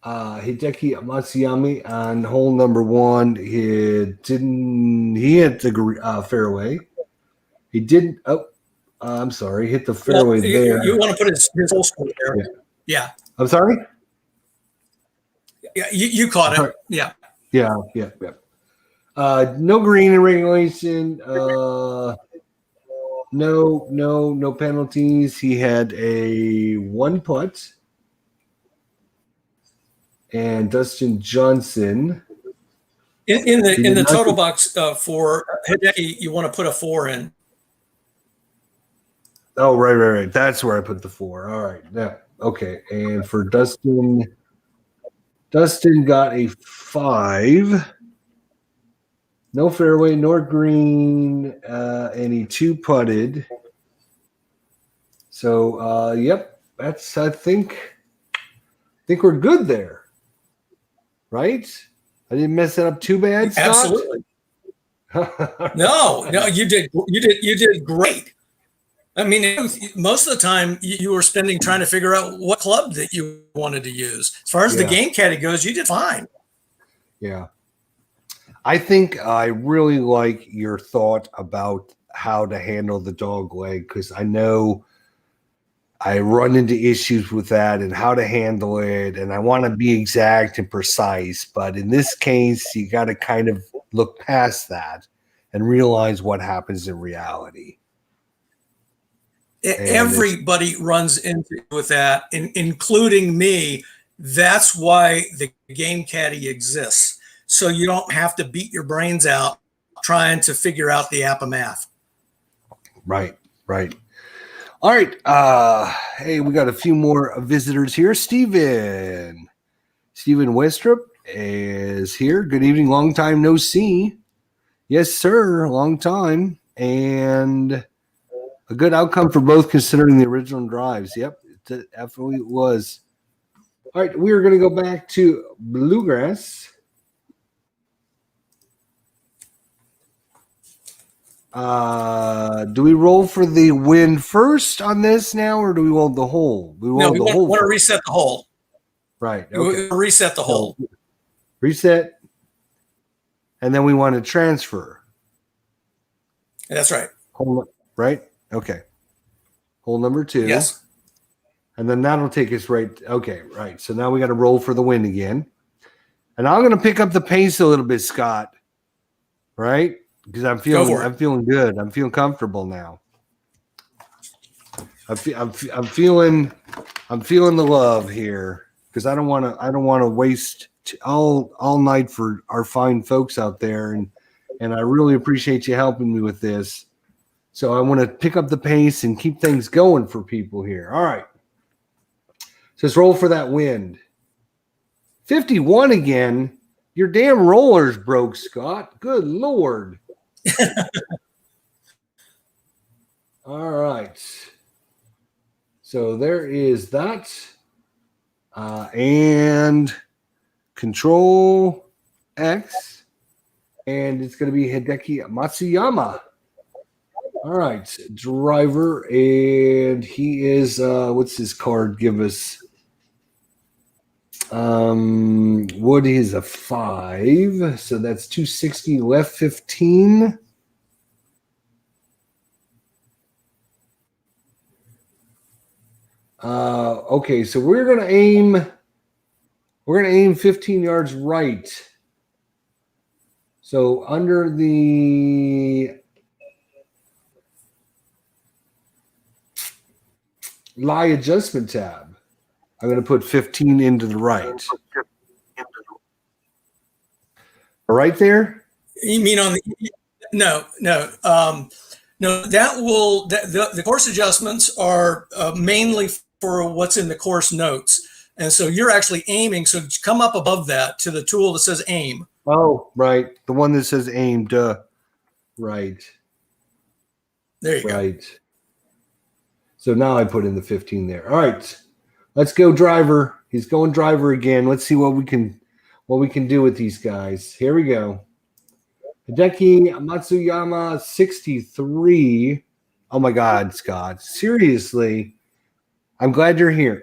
Hideki Matsuyama on hole number 1. He hit the fairway. He didn't. Oh, I'm sorry. Hit the fairway there. You want to put his whole score there. Yeah. I'm sorry? Yeah, you caught it. Yeah. Yeah. No green in regulation. No penalties. He had a 1 putt. And Dustin Johnson. In the total box for Hideki, you want to put a 4 in. Oh, right. That's where I put the 4. All right. Yeah. Okay. And for Dustin got a 5. No fairway, nor green, and he 2-putted. So, yep. That's, I think we're good there. Right? I didn't mess it up too bad, Scott? Absolutely. No, you did great. I mean, most of the time you were spending trying to figure out what club that you wanted to use. As far as the game caddy goes, you did fine. Yeah. I think I really like your thought about how to handle the dog leg, because I know I run into issues with that and how to handle it, and I want to be exact and precise. But in this case, you got to kind of look past that and realize what happens in reality. Everybody runs into with that, including me. That's why the game caddy exists, so you don't have to beat your brains out trying to figure out the APBA math. Right. All right. Hey, we got a few more visitors here. Steven Westrup is here. Good evening. Long time no see. Yes, sir. Long time. And a good outcome for both considering the original drives. Yep, it definitely was. All right. We are going to go back to Bluegrass. Do we roll for the win first on this now, or do we roll the hole? We want to reset the hole. Right. Okay. We reset the hole. Reset. And then we want to transfer. That's right. Hole, right? Okay. Hole number 2. Yes. And then that'll take us right. Okay, right. So now we got to roll for the win again. And I'm going to pick up the pace a little bit, Scott. Right? Because I'm feeling good. I'm feeling comfortable now. I'm feeling the love here, because I don't want to waste all night for our fine folks out there, and I really appreciate you helping me with this. So I want to pick up the pace and keep things going for people here. All right. So let's roll for that wind. 51 again. Your damn roller's broke, Scott. Good Lord. All right. So there is that. And Control X. And it's going to be Hideki Matsuyama. All right. Driver. And he is, what's his card give us? Wood is a 5, so that's 260, left 15. Okay, so we're gonna aim 15 yards right. So under the lie adjustment tab, I'm going to put 15 into the right. Right there? You mean on the no, no, no? The course adjustments are mainly for what's in the course notes, and so you're actually aiming. So come up above that to the tool that says aim. Oh, right. The one that says aim. Duh. Right. There you go. Right. So now I put in the 15 there. All right. Let's go driver. He's going driver again. Let's see what we can do with these guys. Here we go. Hideki Matsuyama 63. Oh my God, Scott. Seriously. I'm glad you're here.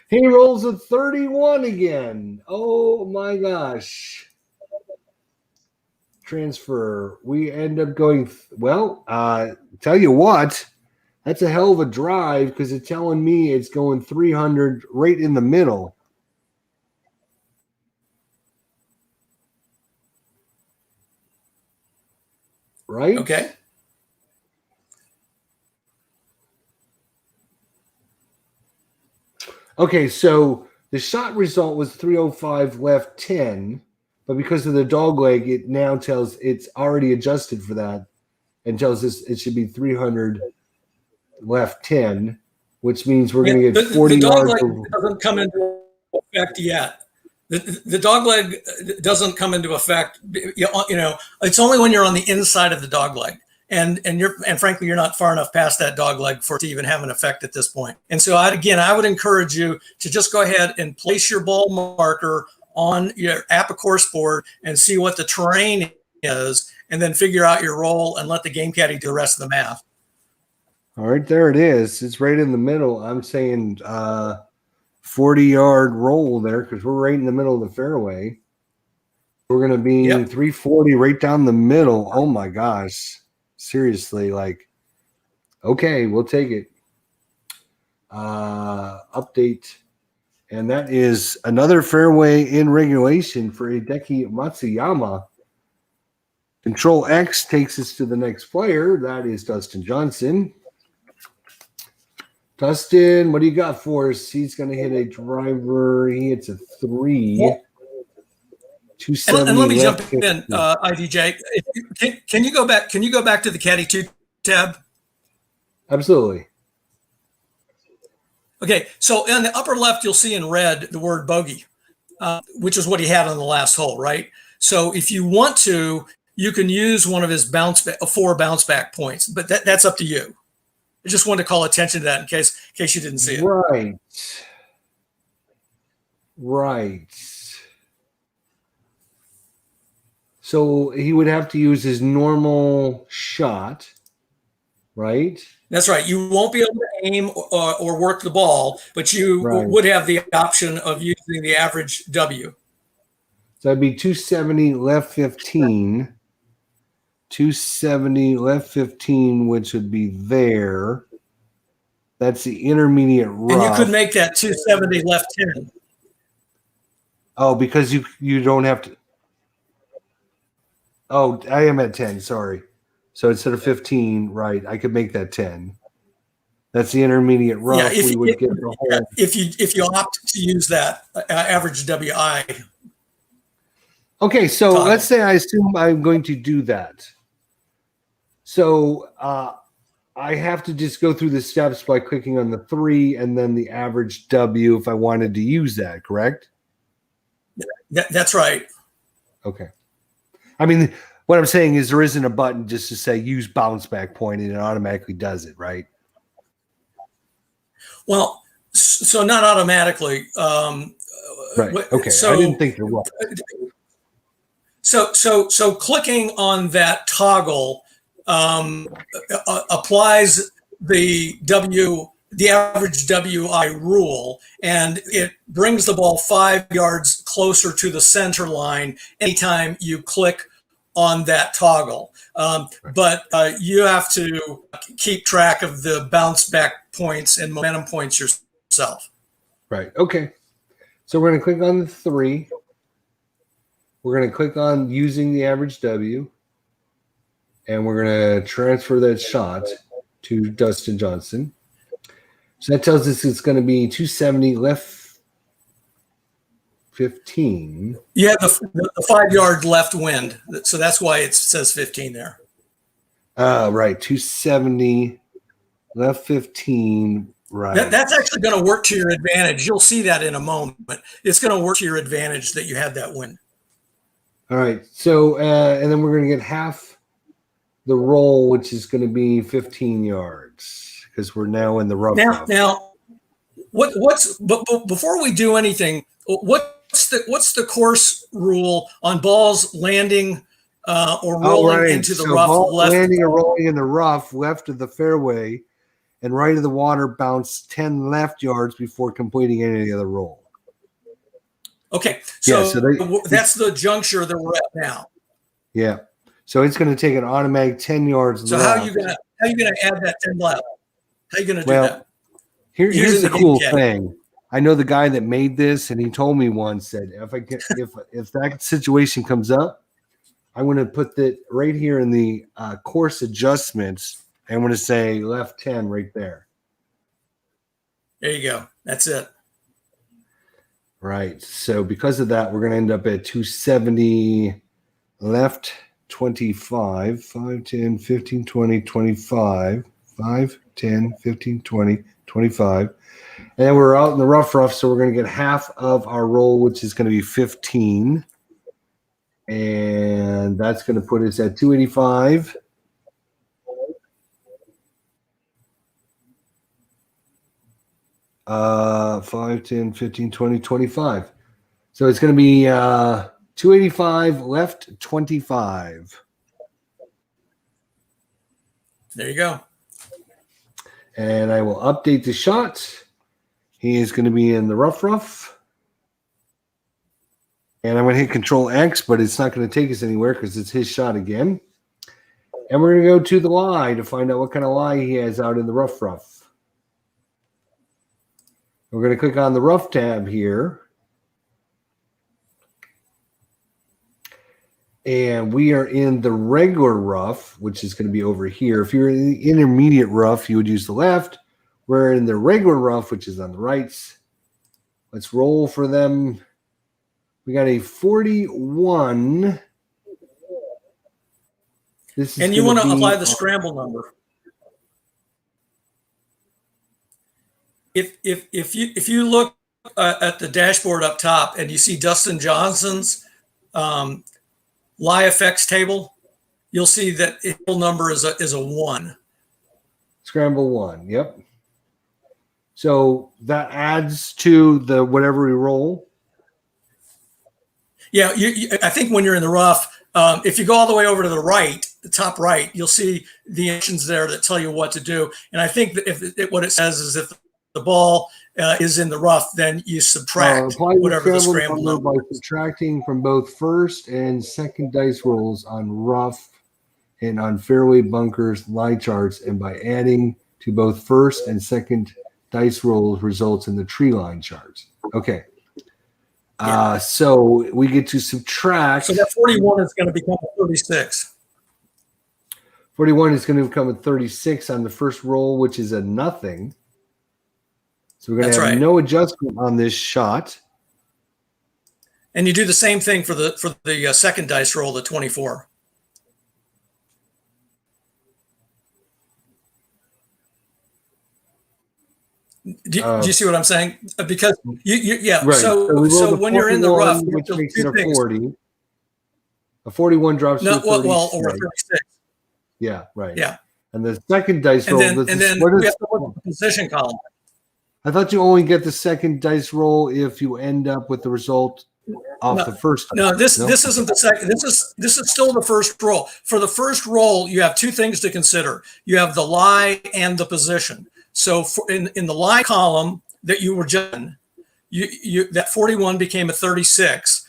He rolls a 31 again. Oh my gosh. Transfer. We end up going, well, tell you what, that's a hell of a drive because it's telling me it's going 300 right in the middle. Right? Okay. Okay, so the shot result was 305 left 10, but because of the dog leg, it now tells it's already adjusted for that and tells us it should be 300 left 10, which means we're going to get 40 the dog yards. leg doesn't come into effect yet. The dog leg doesn't come into effect. You know, it's only when you're on the inside of the dog leg. And frankly, you're not far enough past that dog leg for it to even have an effect at this point. And so I would encourage you to just go ahead and place your ball marker on your APBA course board and see what the terrain is, and then figure out your roll and let the game caddy do the rest of the math. All right, there it is. It's right in the middle. I'm saying 40-yard roll there because we're right in the middle of the fairway. We're going to be 340 right down the middle. Oh my gosh. Seriously, like, okay, we'll take it. Update. And that is another fairway in regulation for Hideki Matsuyama. Control X takes us to the next player. That is Dustin Johnson. Dustin, what do you got for us? He's going to hit a driver. He hits a 3. 270. And let me jump in, IDJ. Can you go back? Can you go back to the Caddie 2 tab? Absolutely. Okay, so in the upper left, you'll see in red the word bogey, which is what he had on the last hole, right? So if you want to, you can use one of his 4 bounce back points, but that's up to you. I just wanted to call attention to that in case you didn't see it. Right. Right. So he would have to use his normal shot, right? That's right. You won't be able to aim or work the ball, but you would have the option of using the average W. So that'd be 270 left 15. 270 left 15, which would be there. That's the intermediate rough. And you could make that 270 left 10. Oh, because you don't have to. Oh, I am at 10. Sorry. So instead of 15, right, I could make that 10. That's the intermediate rough. Yeah, if you opt to use that average WI. Okay, so let's say I assume I'm going to do that. So I have to just go through the steps by clicking on the 3 and then the average W if I wanted to use that, correct? That's right. Okay. I mean, what I'm saying is there isn't a button just to say use bounce back point and it automatically does it, right? Well, so not automatically. Right. Okay. So, I didn't think there was. So clicking on that toggle applies the average WI rule, and it brings the ball 5 yards closer to the center line anytime you click on that toggle. But you have to keep track of the bounce back points and momentum points yourself. Right. Okay. So we're going to click on the 3. We're going to click on using the average W, and we're going to transfer that shot to Dustin Johnson. So that tells us it's going to be 270 left 15. You have the 5 yard left wind. So that's why it says 15 there. Right. 270 left 15. Right. That's actually going to work to your advantage. You'll see that in a moment. It's going to work to your advantage that you have that wind. All right. So, and then we're going to get half the roll, which is going to be 15 yards because we're now in the rough. Now, before we do anything, what's the course rule on balls landing or rolling into the rough left? Landing or rolling in the rough left of the fairway and right of the water, bounce 10 left yards before completing any other roll. Okay, so that's the juncture that we're at now. Yeah, so it's going to take an automatic 10 yards. So left. how are you gonna add that 10 left? How are you gonna do that? Here's the cool thing. I know the guy that made this, and he told me once that if that situation comes up, I'm going to put that right here in the course adjustments. I'm going to say left 10 right there. There you go. That's it. Right. So because of that, we're going to end up at 270 left 25, 5, 10, 15, 20, 25, 5, 10, 15, 20, 25. And then we're out in the rough, so we're going to get half of our roll, which is going to be 15. And that's going to put us at 285. Uh, 5, 10, 15, 20, 25. So it's going to be 285 left 25. There you go. And I will update the shot. He is going to be in the rough. And I'm going to hit Control X, but it's not going to take us anywhere because it's his shot again. And we're going to go to the lie to find out what kind of lie he has out in the rough. We're going to click on the rough tab here. And we are in the regular rough, which is going to be over here. If you're in the intermediate rough, you would use the left. We're in the regular rough, which is on the right. Let's roll for them. We got a 41. And you want to apply the scramble number. If you look at the dashboard up top and you see Dustin Johnson's lie effects table, you'll see that its number is a 1. Scramble 1. Yep. So that adds to the whatever we roll. Yeah, I think when you're in the rough, if you go all the way over to the right, the top right, you'll see the actions there that tell you what to do. And I think that what it says is if the ball is in the rough, then you subtract whatever the scramble number by subtracting from both first and second dice rolls on rough and on fairway bunkers lie charts, and by adding to both first and second dice rolls results in the tree line charts. Okay. So we get to subtract. So that 41 is going to become a 36. 41 is going to become a 36 on the first roll, which is a nothing. So we're going to have no adjustment on this shot. And you do the same thing for the second dice roll, the 24. Do you see what I'm saying? Because yeah. Right. So when you're in the rough, which makes it a 40. A 41 drops to a 36. Well, over 36. Yeah, right. Yeah. And the second dice roll. And then we have to look at the position column. I thought you only get the second dice roll if you end up with the result off the first. No, this isn't the second. This is still the first roll. For the first roll, you have two things to consider. You have the lie and the position. So in the lie column that you were just in, that 41 became a 36.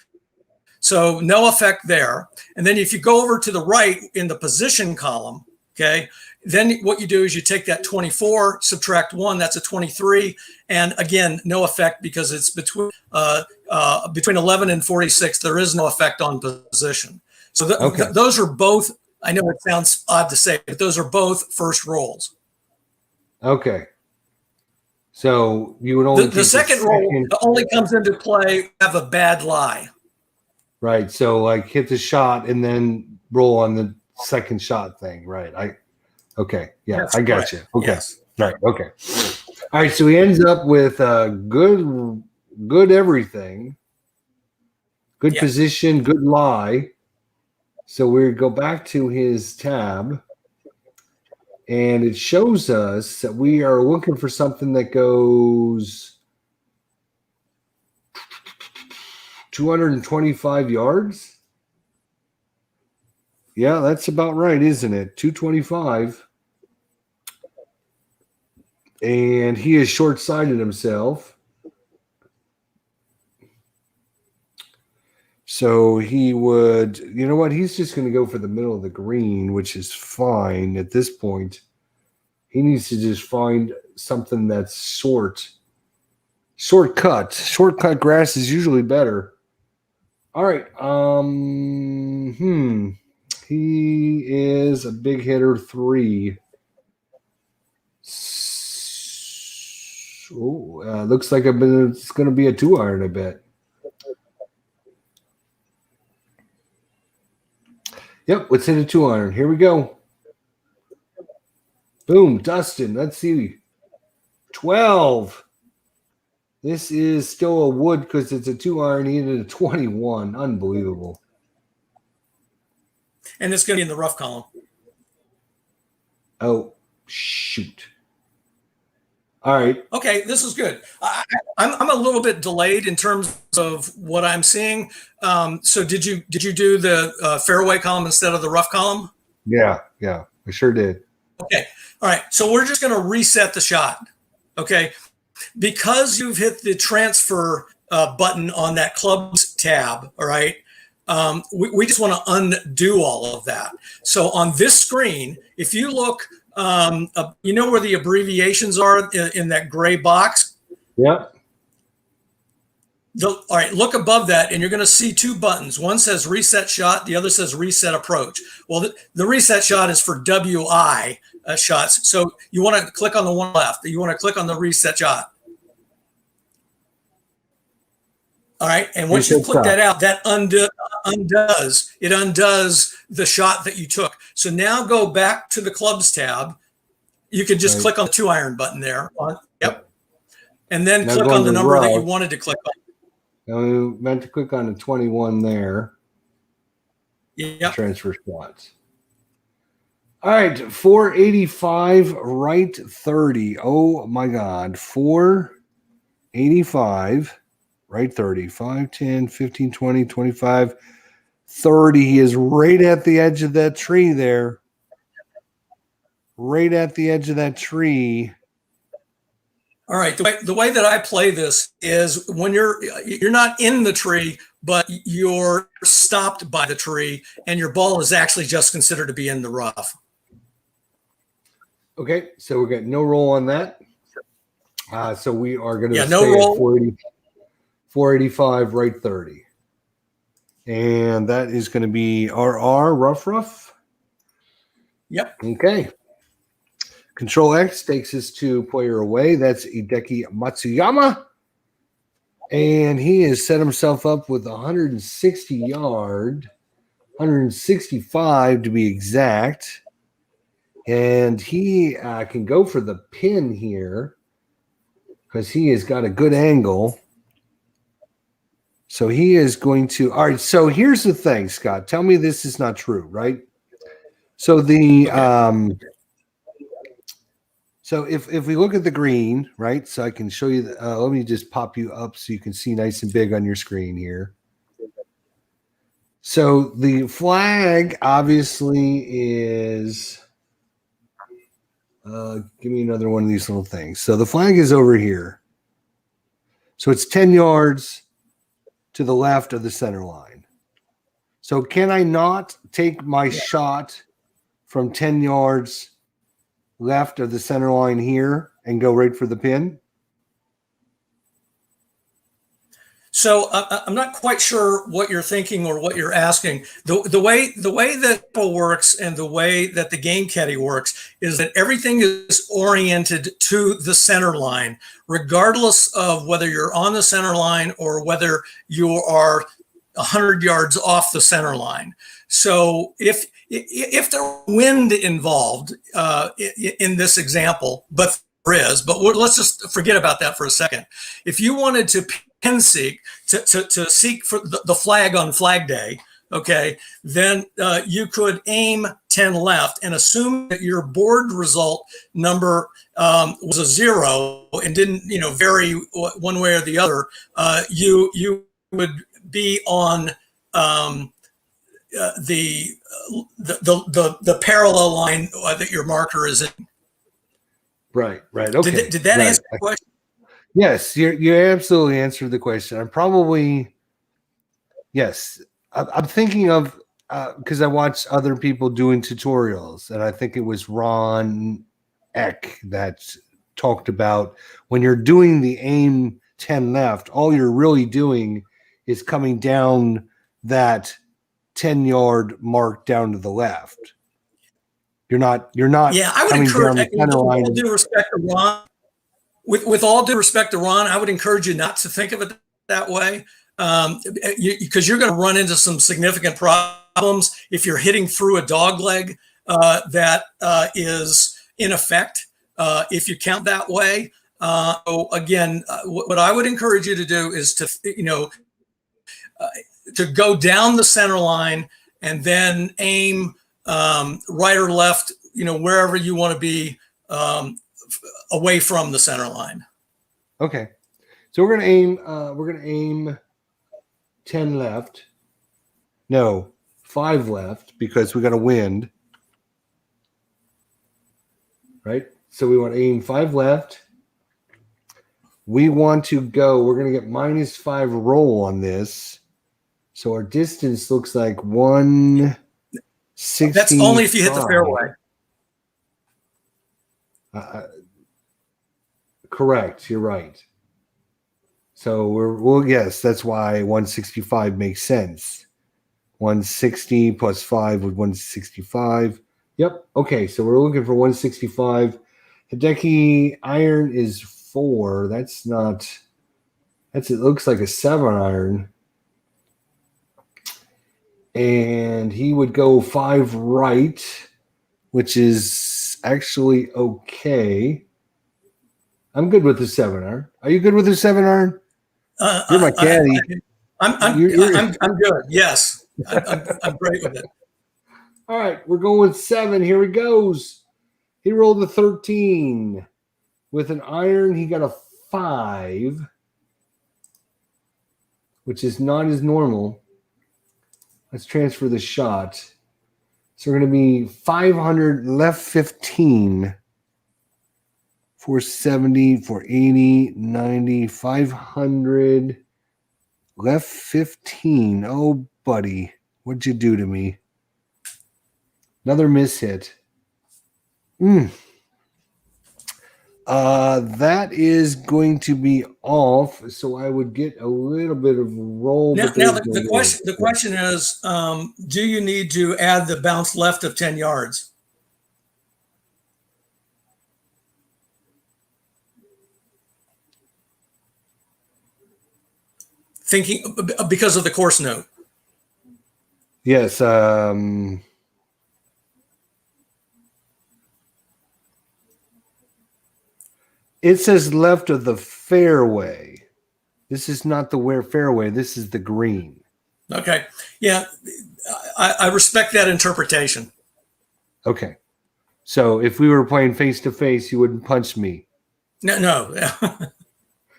So no effect there. And then if you go over to the right in the position column, okay, then what you do is you take that 24, subtract 1, that's a 23. And again, no effect because it's between 11 and 46. There is no effect on position. So those are both, I know it sounds odd to say, but those are both first rolls. Okay. So you would only The second roll only comes into play have a bad lie. Right. So like hit the shot and then roll on the second shot thing. Right. Okay. Yeah, That's I got correct. you. Okay. Yes. Right. Okay. All right. So he ends up with good everything, good position, good lie. So we go back to his tab, and it shows us that we are looking for something that goes 225 yards. Yeah, that's about right, isn't it? 225. And he is short-sighted himself. So he would, you know what? He's just going to go for the middle of the green, which is fine at this point. He needs to just find something that's shortcut. Shortcut grass is usually better. All right. He is a big hitter 3. Looks like it's going to be a 2-iron, I bet. Yep, let's hit a 2-iron. Here we go. Boom, Dustin. Let's see. 12. This is still a wood because it's a 2-iron. He hit a 21. Unbelievable. And it's going to be in the rough column. Oh, shoot. All right. Okay, this is good. I'm a little bit delayed in terms of what I'm seeing. So did you do the fairway column instead of the rough column? Yeah, I sure did. Okay. All right. So we're just going to reset the shot. Okay. Because you've hit the transfer button on that clubs tab. All right. We just want to undo all of that. So on this screen, if you look, you know where the abbreviations are in that gray box? Yep. All right, look above that, and you're going to see 2 buttons. One says reset shot, the other says reset approach. Well, the reset shot is for WI shots. So you want to click on the one left. You want to click on the reset shot. All right, and once you click that out, that undoes the shot that you took. So now go back to the clubs tab. You can just click on the 2-iron button there. Yep. And then click on the number that you wanted to click on. Now we meant to click on the 21 there. Yep. Transfer spots. All right, 485, right 30. Oh my God, 485, right 30. 5, 10, 15, 20, 25, 30. He is right at the edge of that tree there. Right at the edge of that tree. All right. The way that I play this is when you're not in the tree, but you're stopped by the tree, and your ball is actually just considered to be in the rough. Okay, so we got no roll on that. So we are going to no stay roll. At 485, right 30. And that is going to be RR, rough. Yep. Okay. Control X takes us to player away. That's Hideki Matsuyama. And he has set himself up with 160 yard, 165 to be exact. And he can go for the pin here because he has got a good angle. So he is going to. All right. So here's the thing, Scott. Tell me this is not true, right? So the so if we look at the green, right? So I can show you. Let me just pop you up so you can see nice and big on your screen here. So the flag obviously is. Give me another one of these little things. So the flag is over here. So it's 10 yards to the left of the center line. So can I not take my shot from 10 yards left of the center line here and go right for the pin? So I'm not quite sure what you're thinking or what you're asking. The way that APBA works and the way that the game caddy works is that everything is oriented to the center line, regardless of whether you're on the center line or whether you are 100 yards off the center line. So if there's wind involved in this example, but there is, but let's just forget about that for a second. If you wanted to pin seek to seek for the flag on Flag Day, okay, then you could aim 10 left and assume that your board result number was a 0 and didn't vary one way or the other. You would be on the parallel line that your marker is in. Right. Okay. Did that answer the question? Yes, you absolutely answered the question. I'm probably, yes, I'm thinking of, because I watched other people doing tutorials, and I think it was Ron Eck that talked about when you're doing the aim 10 left, all you're really doing is coming down that 10-yard mark down to the left. You're not. Yeah, I would encourage. With all due respect to Ron, with all due respect to Ron, I would encourage you not to think of it that way, because you're going to run into some significant problems if you're hitting through a dog leg that is in effect if you count that way. So again, what I would encourage you to do is to go down the center line and then aim right or left, wherever you want to be away from the center line. Okay, so we're gonna aim 10 left. No, 5 left because we got a wind, right? So we want to aim 5 left. We want to go. We're gonna get -5 roll on this. So our distance looks like 160. That's only if you hit the fairway. Correct. You're right. So we'll yes, that's why 165 makes sense. 160 plus 5 with 165. Yep. Okay. So we're looking for 165. Hideki iron is 4. It looks like a 7 iron. And he would go 5 right, which is actually okay. I'm good with the 7 iron. Are you good with the 7 iron? You're my caddy. I'm good. Yes, I'm great with it. All right, we're going with 7. Here he goes. He rolled a 13 with an iron. He got a 5, which is not as normal. Let's transfer the shot. So we're going to be 500 left 15. 470, 480, 90, 500, left 15. Oh, buddy, what'd you do to me? Another miss hit. That is going to be off, so I would get a little bit of roll. Now the question is, do you need to add the bounce left of 10 yards? Thinking because of the course note. Yes. It says left of the fairway. This is not the fairway. This is the green. Okay. Yeah. I respect that interpretation. Okay. So if we were playing face to face, you wouldn't punch me. No.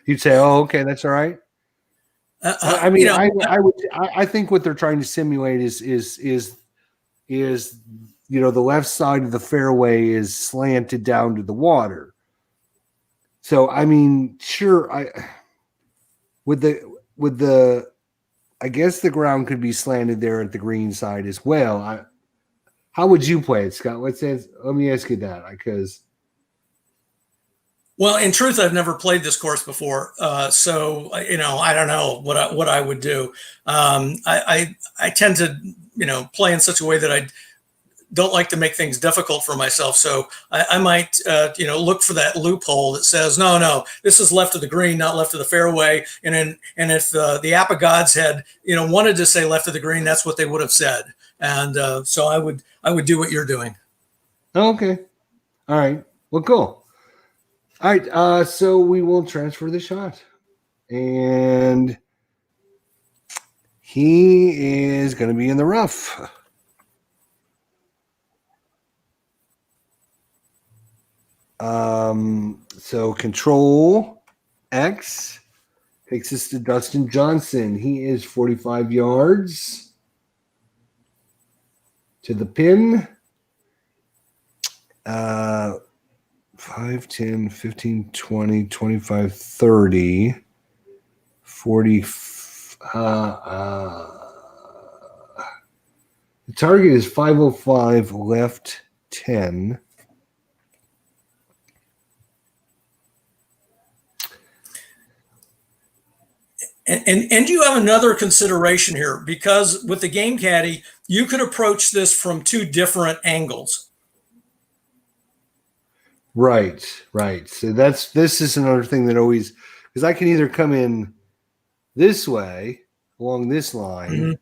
You'd say, "Oh, okay, that's all right." I mean, I think what they're trying to simulate is the left side of the fairway is slanted down to the water. So I mean, sure, I guess the ground could be slanted there at the green side as well. How would you play it, Scott? Let me ask you that, because Well, in truth, I've never played this course before, so I don't know what I would do. I tend to play in such a way that I don't like to make things difficult for myself. So I might look for that loophole that says no, this is left of the green, not left of the fairway. And if the APBA gods had wanted to say left of the green, that's what they would have said. And so I would do what you're doing. Okay. All right. Well, cool. All right, so we will transfer the shot. And he is going to be in the rough. So Control X takes us to Dustin Johnson. He is 45 yards to the pin. 5, 10, 15, 20, 25, 30, 40. The target is 505, left 10. And you have another consideration here, because with the Game Caddy, you could approach this from two different angles. Right. So this is another thing that always, because I can either come in this way along this line, mm-hmm.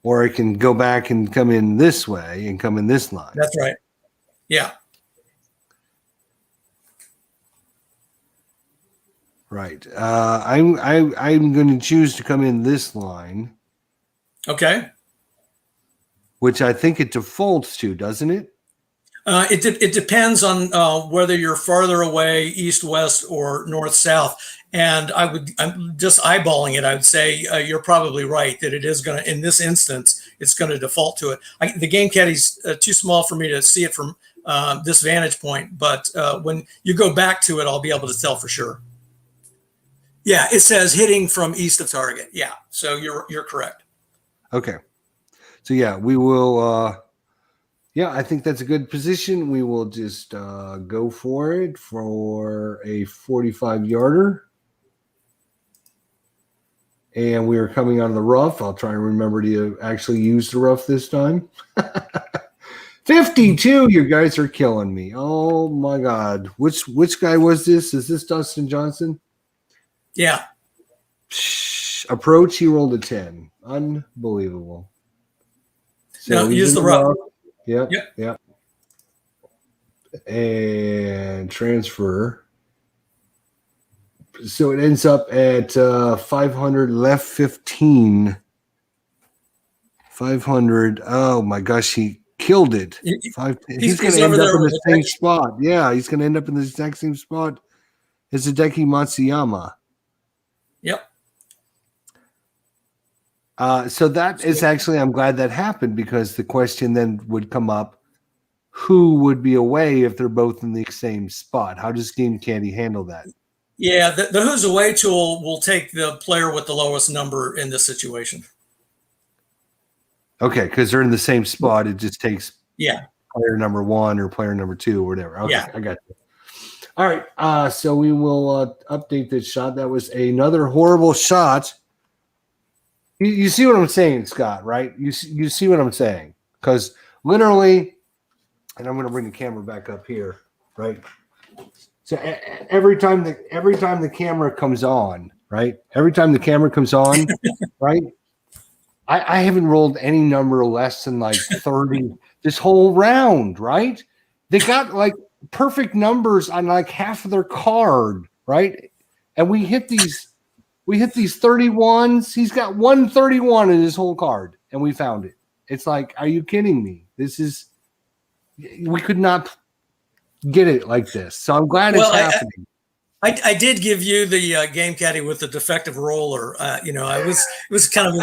or I can go back and come in this way and come in this line. That's right. Yeah. Right. I'm going to choose to come in this line. Okay. Which I think it defaults to, doesn't it? It depends on whether you're farther away, east, west, or north, south. And I'm just eyeballing it. I would say you're probably right that it is going to, in this instance, it's going to default to it. The Game Caddy's too small for me to see it from this vantage point. But when you go back to it, I'll be able to tell for sure. Yeah, it says hitting from east of target. Yeah, so you're correct. Okay. So yeah, we will. Yeah, I think that's a good position. We will just go for it for a 45-yarder. And we are coming out of the rough. I'll try and remember to actually use the rough this time. 52, you guys are killing me. Oh, my God. Which guy was this? Is this Dustin Johnson? Yeah. Approach, he rolled a 10. Unbelievable. So no, use the rough. Yep. And transfer. So it ends up at 500, left 15. 500. Oh my gosh, he killed it. He's going to end up in the same spot. Yeah, he's going to end up in the exact same spot as Hideki Matsuyama. Yep. So that is actually, I'm glad that happened, because the question then would come up, who would be away if they're both in the same spot? How does Game Caddy handle that? Yeah, the who's away tool will take the player with the lowest number in this situation. Okay, because they're in the same spot. It just takes player number 1 or player number 2 or whatever. Okay, yeah. I got you. All right, so we will update this shot. That was another horrible shot. You see what I'm saying, Scott, right? You see what I'm saying? Because literally, and I'm going to bring the camera back up here, right? So every time the camera comes on, right? Every time the camera comes on, right? I haven't rolled any number less than like 30 this whole round, right? They got like perfect numbers on like half of their card, right? And we hit these 31s. He's got 131 in his whole card, and we found it. It's like, are you kidding me? We could not get it like this. So I'm glad it's happening. I did give you the Game Caddy with the defective roller. It was kind of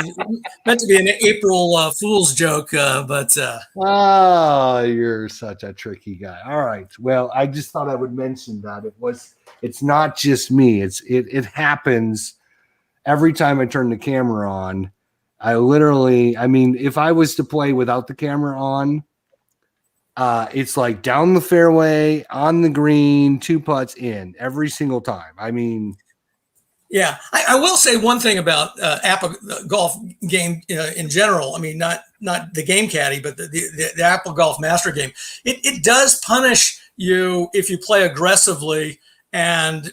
meant to be an April Fool's joke, but. Oh, you're such a tricky guy. All right. Well, I just thought I would mention that it's not just me. It happens every time I turn the camera on. If I was to play without the camera on, it's like down the fairway, on the green, 2 putts in every single time. I mean, yeah, I will say one thing about APBA golf game in general. I mean, not the game caddy, but the APBA golf master game. It does punish you if you play aggressively and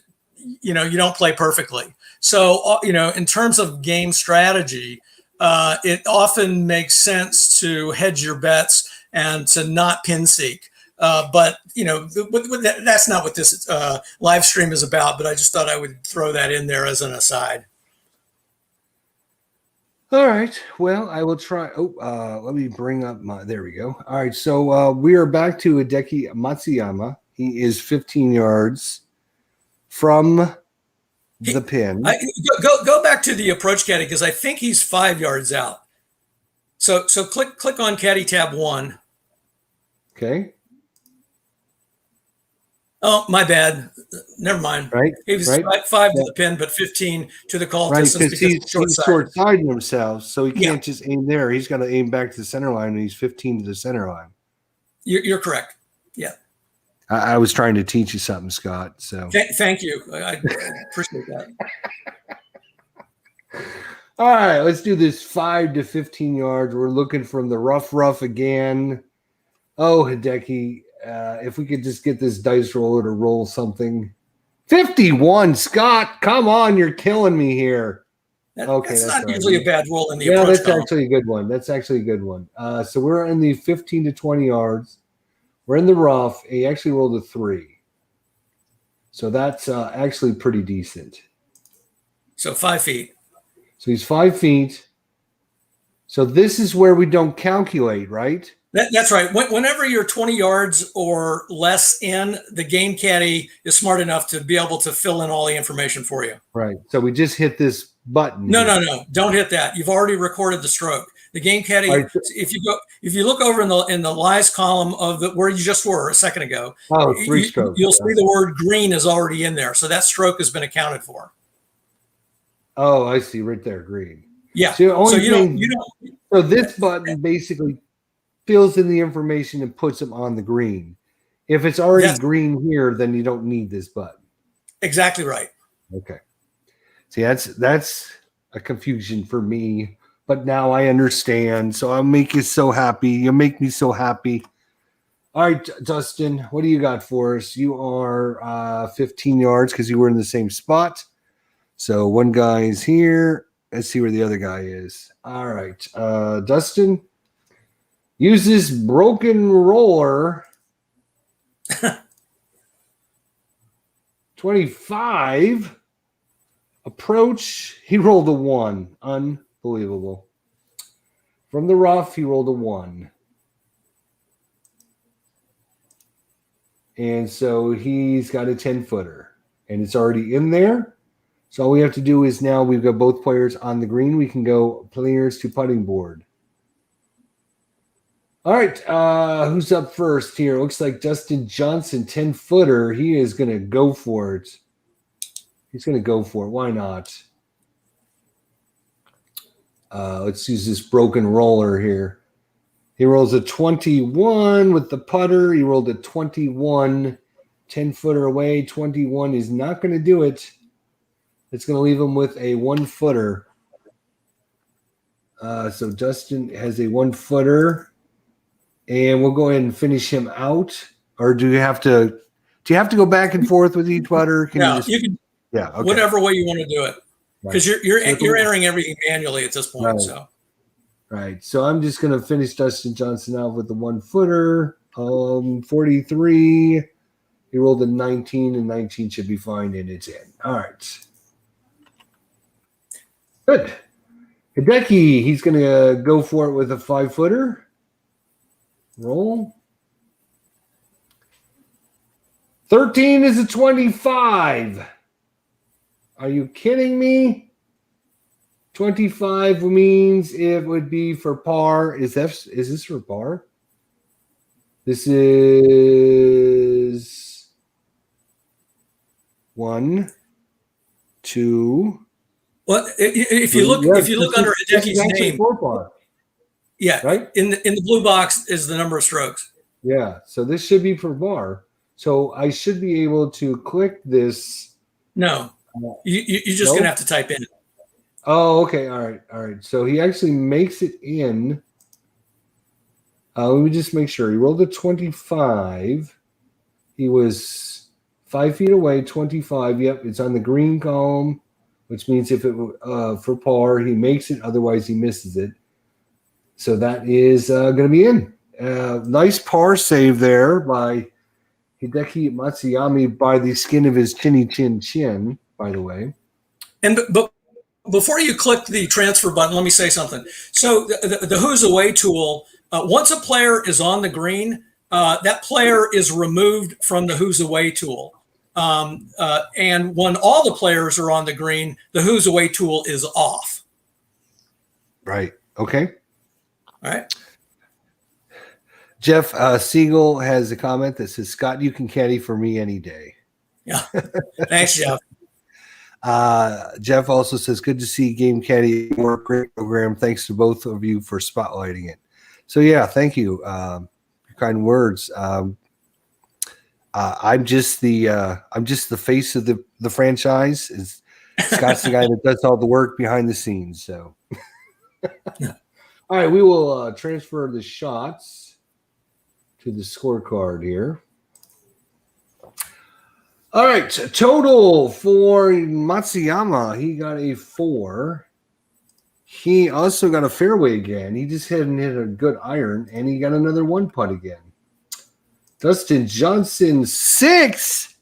you don't play perfectly. So in terms of game strategy, it often makes sense to hedge your bets and to not pin seek. But that's not what this live stream is about. But I just thought I would throw that in there as an aside. All right. Well, I will try. Let me bring up my. There we go. All right. So we are back to Hideki Matsuyama. He is 15 yards from the pin. Go back to the approach caddy because I think he's 5 yards out. So click on caddy tab 1. Okay. Oh, my bad. Never mind. Right. He was right. 5 to the pin, but 15 to the call right, distance because he's short-sided himself, so he can't just aim there. He's got to aim back to the center line, and he's 15 to the center line. You're correct. Yeah. I was trying to teach you something, Scott. So thank you. I appreciate that. All right, let's do this 5 to 15 yards. We're looking from the rough again. Oh, Hideki, if we could just get this dice roller to roll something. 51, Scott. Come on, you're killing me here. That's not usually a bad roll in the approach. That's actually a good one. That's actually a good one. So we're in the 15 to 20 yards. We're in the rough. He actually rolled a 3. So that's actually pretty decent. So 5 feet. So he's 5 feet. So this is where we don't calculate, right? That's right. Whenever you're 20 yards or less in, the game caddy is smart enough to be able to fill in all the information for you. Right. So we just hit this button. No. Don't hit that. You've already recorded the stroke. The game caddy. Right. If you look over in the lies column of where you just were a second ago. Oh, 3 strokes. You'll see the word green is already in there. So that stroke has been accounted for. Oh, I see. Right there, green. Yeah. So this button basically fills in the information and puts them on the green. If it's already green here, then you don't need this button. Exactly right. Okay. See, that's a confusion for me, but now I understand. So I'll make you so happy. You'll make me so happy. All right, Dustin, what do you got for us? You are 15 yards because you were in the same spot. So one guy is here. Let's see where the other guy is. All right, Dustin. Use this broken roller. 25. Approach. He rolled a 1. Unbelievable. From the rough, he rolled a 1. And so he's got a 10-footer. And it's already in there. So all we have to do is now we've got both players on the green. We can go players to putting board. All right, who's up first here? Looks like Dustin Johnson, 10-footer. He is going to go for it. He's going to go for it. Why not? Let's use this broken roller here. He rolls a 21 with the putter. He rolled a 21, 10-footer away. 21 is not going to do it. It's going to leave him with a 1-footer. So Dustin has a 1-footer. And we'll go ahead and finish him out. Or do you have to go back and forth with each putter? You can. Yeah. Okay. Whatever way you want to do it, because you're entering everything manually at this point. Right. So. Right. So I'm just going to finish Dustin Johnson out with the 1-footer. 43. He rolled a 19, and 19 should be fine, and it's in. All right. Good. Hideki, he's going to go for it with a 5-footer. Roll. 13 is a 25. Are you kidding me? 25 means it would be for par. Is this for par? This is 1, 2. Well, if you look under Hideki's name. For par. Yeah, right. In the blue box is the number of strokes. Yeah. So this should be for par. So I should be able to click this. No, you're just Nope. gonna have to type in. Oh, okay. All right. All right. So he actually makes it in. Let me just make sure. He rolled a 25. He was 5 feet away, 25. Yep, it's on the green column, which means if it for par, he makes it. Otherwise, he misses it. So that is going to be in. Nice par save there by Hideki Matsuyama by the skin of his chinny chin, by the way. And but before you click the transfer button, let me say something. So the Who's Away tool, once a player is on the green, that player is removed from the Who's Away tool. And when all the players are on the green, the Who's Away tool is off. Right. Okay. All right. Jeff Siegel has a comment that says, Scott, you can caddy for me any day. Yeah. Thanks, Jeff. Jeff also says, good to see Game Caddy work. Great program. Thanks to both of you for spotlighting it. So, yeah, thank you. Kind words. I'm just the face of the franchise. Scott's the guy that does all the work behind the scenes. So, all right, we will transfer the shots to the scorecard here. All right, total for Matsuyama, he got a 4. He also got a fairway again. He just hadn't hit a good iron, and he got another 1 putt again. Dustin Johnson, 6.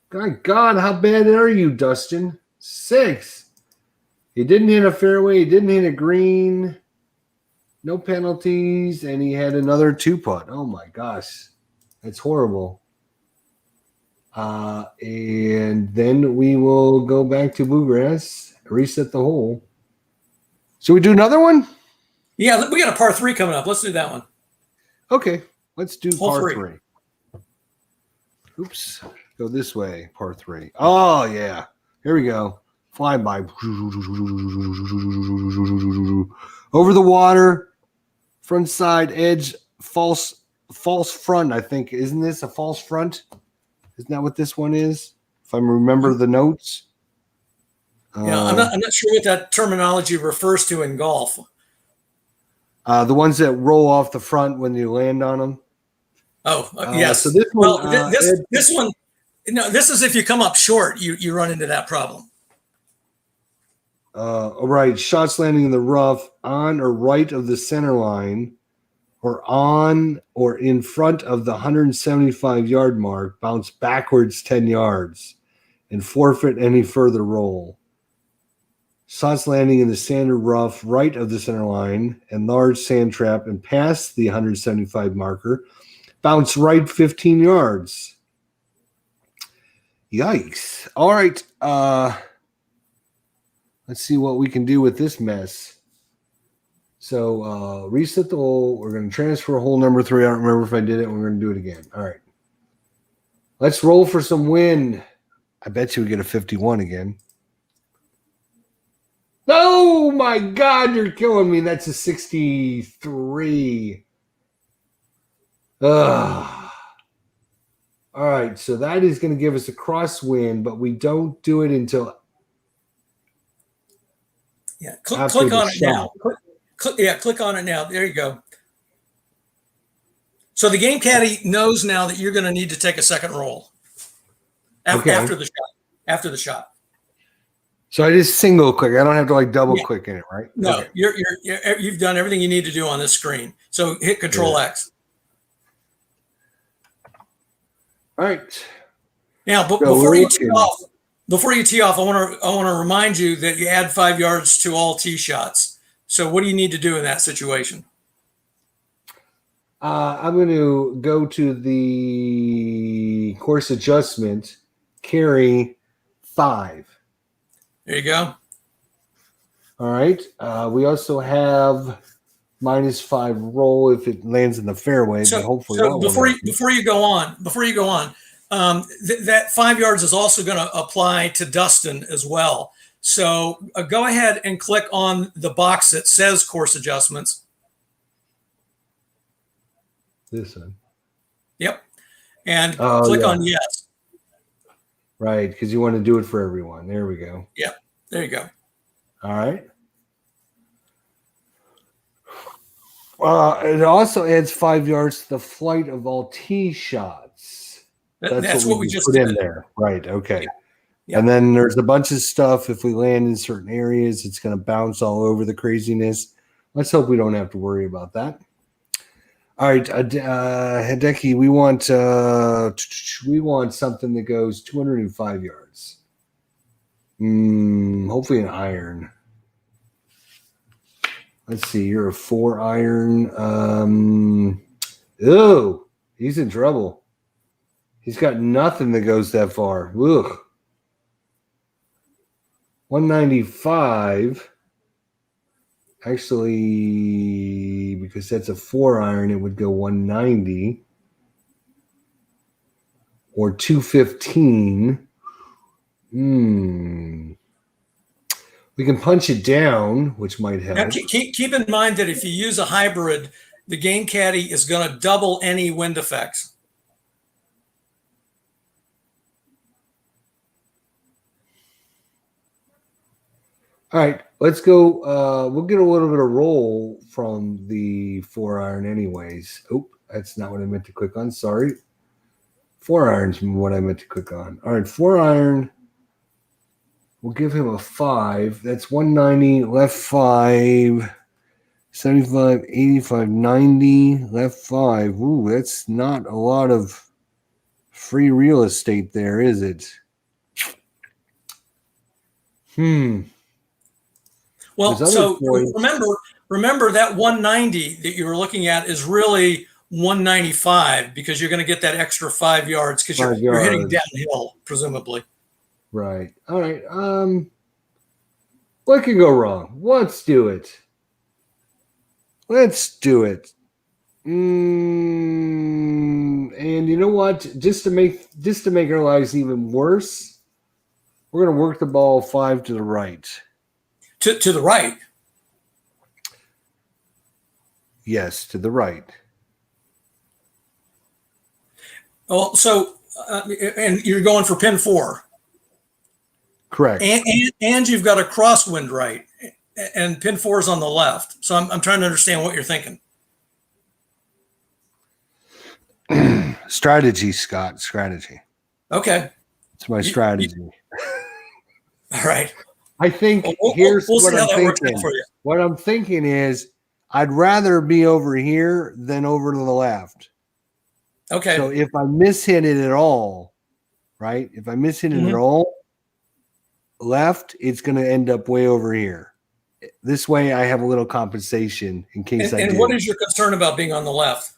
God, how bad are you, Dustin? 6. He didn't hit a fairway. He didn't hit a green. No penalties, and he had another 2 putt. Oh, my gosh. That's horrible. And then we will go back to Bluegrass, reset the hole. Should we do another one? Yeah, we got a par 3 coming up. Let's do that one. Okay, let's do Hole par 3. Oops, go this way, par 3. Oh, yeah. Here we go. Fly by. Over the water. Front side edge, false front, I think. Isn't this a false front? Isn't that what this one is? If I remember the notes. Yeah, I'm not sure what that terminology refers to in golf. The ones that roll off the front when you land on them. Oh, yes. So this one, this one, no, this is if you come up short, you run into that problem. All right, shots landing in the rough on or right of the center line, or on or in front of the 175-yard mark, bounce backwards 10 yards, and forfeit any further roll. Shots landing in the sand or rough right of the center line and large sand trap and past the 175 marker, bounce right 15 yards. Yikes. All right. Let's see what we can do with this mess. So reset the hole. We're going to transfer hole number 3. I don't remember if I did it. We're going to do it again. All right. Let's roll for some wind. I bet you we get a 51 again. Oh, my God. You're killing me. That's a 63. Ugh. All right. So that is going to give us a crosswind, but we don't do it until click on it now. Click on it now. There you go. So the game caddy knows now that you're going to need to take a second roll after the shot. So I just single click. I don't have to double click in it, right? No, okay. You've done everything you need to do on this screen. So hit Control X. All right. Now, before you tee off, I want to remind you that you add 5 yards to all tee shots. So what do you need to do in that situation? I'm going to go to the course adjustment, carry 5. There you go. All right. We also have -5 roll if it lands in the fairway, but hopefully. So before you go on, that 5 yards is also going to apply to Dustin as well. So go ahead and click on the box that says course adjustments. This one. Yep. And Oh, click yeah. on yes. Right, because you want to do it for everyone. There we go. Yep. There you go. All right. It also adds 5 yards to the flight of all tee shots. That's what we just put did. in there. Right. Okay. Yeah. And then there's a bunch of stuff. If we land in certain areas, it's going to bounce all over the craziness. Let's hope we don't have to worry about that. All right, Hideki, we want something that goes 205 yards. Hopefully an iron. Let's see. You're a 4 iron. Oh, he's in trouble. He's got nothing that goes that far. Ugh. 195. Actually, because that's a 4 iron, it would go 190 or 215. We can punch it down, which might help. Now, keep in mind that if you use a hybrid, the Game Caddie is going to double any wind effects. All right, let's go. We'll get a little bit of roll from the 4 iron anyways. Oh, that's not what I meant to click on. Sorry. 4 irons what I meant to click on. All right, 4 iron. We'll give him a 5. That's 190, left 5, 75, 85, 90, left 5. Ooh, that's not a lot of free real estate there, is it? Well, so remember that 190 that you were looking at is really 195 because you're going to get that extra 5 yards because you're hitting downhill, presumably. Right. All right. What could go wrong? Let's do it. And you know what? Just to make our lives even worse, we're going to work the ball 5 to the right. To the right. Yes, to the right. Well, so and you're going for pin 4. Correct. And you've got a crosswind right, and pin 4 is on the left. So I'm trying to understand what you're thinking. Strategy, Scott. Strategy. Okay. It's my strategy. All right. I think here's what I'm thinking. What I'm thinking is I'd rather be over here than over to the left. Okay. So if I mishit it at all, right? If I mishit it at all, left, it's going to end up way over here. This way I have a little compensation in case I do. And what is your concern about being on the left?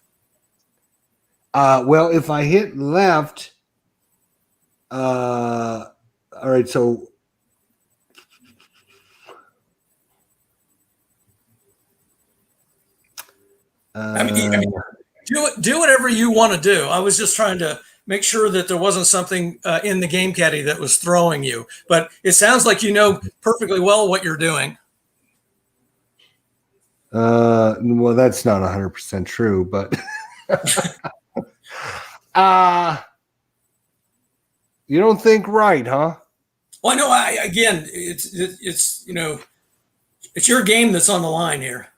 Well, if I hit left, all right, so I mean, do whatever you want to do. I was just trying to make sure that there wasn't something in the Game Caddie that was throwing you. But it sounds like you know perfectly well what you're doing. Well, that's not 100% true, but you don't think right, huh? Well, I know. Again, it's you know, it's your game that's on the line here.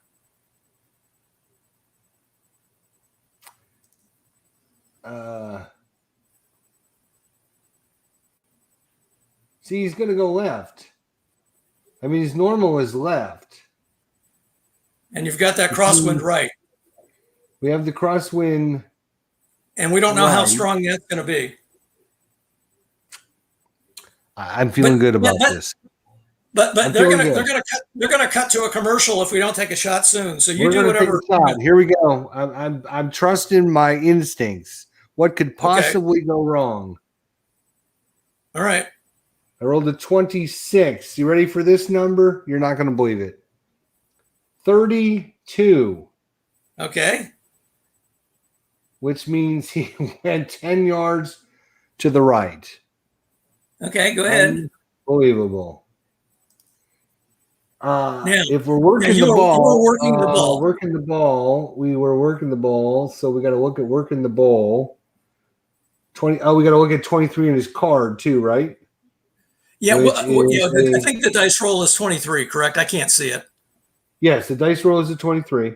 See, he's going to go left. I mean, his normal is left. And you've got that crosswind right. We have the crosswind. And we don't know how strong that's going to be. I'm feeling good about this. But they're gonna cut to a commercial if we don't take a shot soon. So you do whatever. Here we go. I'm trusting my instincts. What could possibly go wrong? All right. I rolled a 26. You ready for this number? You're not going to believe it. 32. Okay. Which means he went 10 yards to the right. Okay, go ahead. Unbelievable. Now, if we're working you the ball, were working the ball. We were working the ball. So we got to look at working the ball. 20. Oh, we got to look at 23 in his card too, right? Yeah, Which I think the dice roll is 23, correct? I can't see it. Yes, the dice roll is a 23,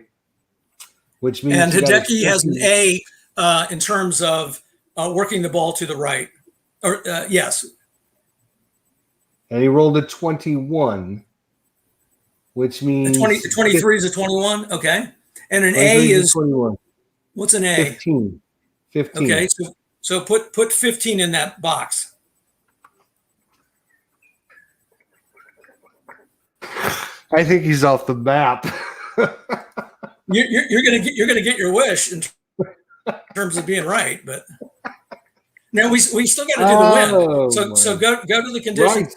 which means and Hideki has an A in terms of working the ball to the right. Or yes. And he rolled a 21, which means 23 is a 21. Okay. And an A is 21. What's an A? 15. Okay. So put 15 in that box. I think he's off the map. You're gonna get your wish in terms of being right, but now we still got to do the wind. So go to the conditions.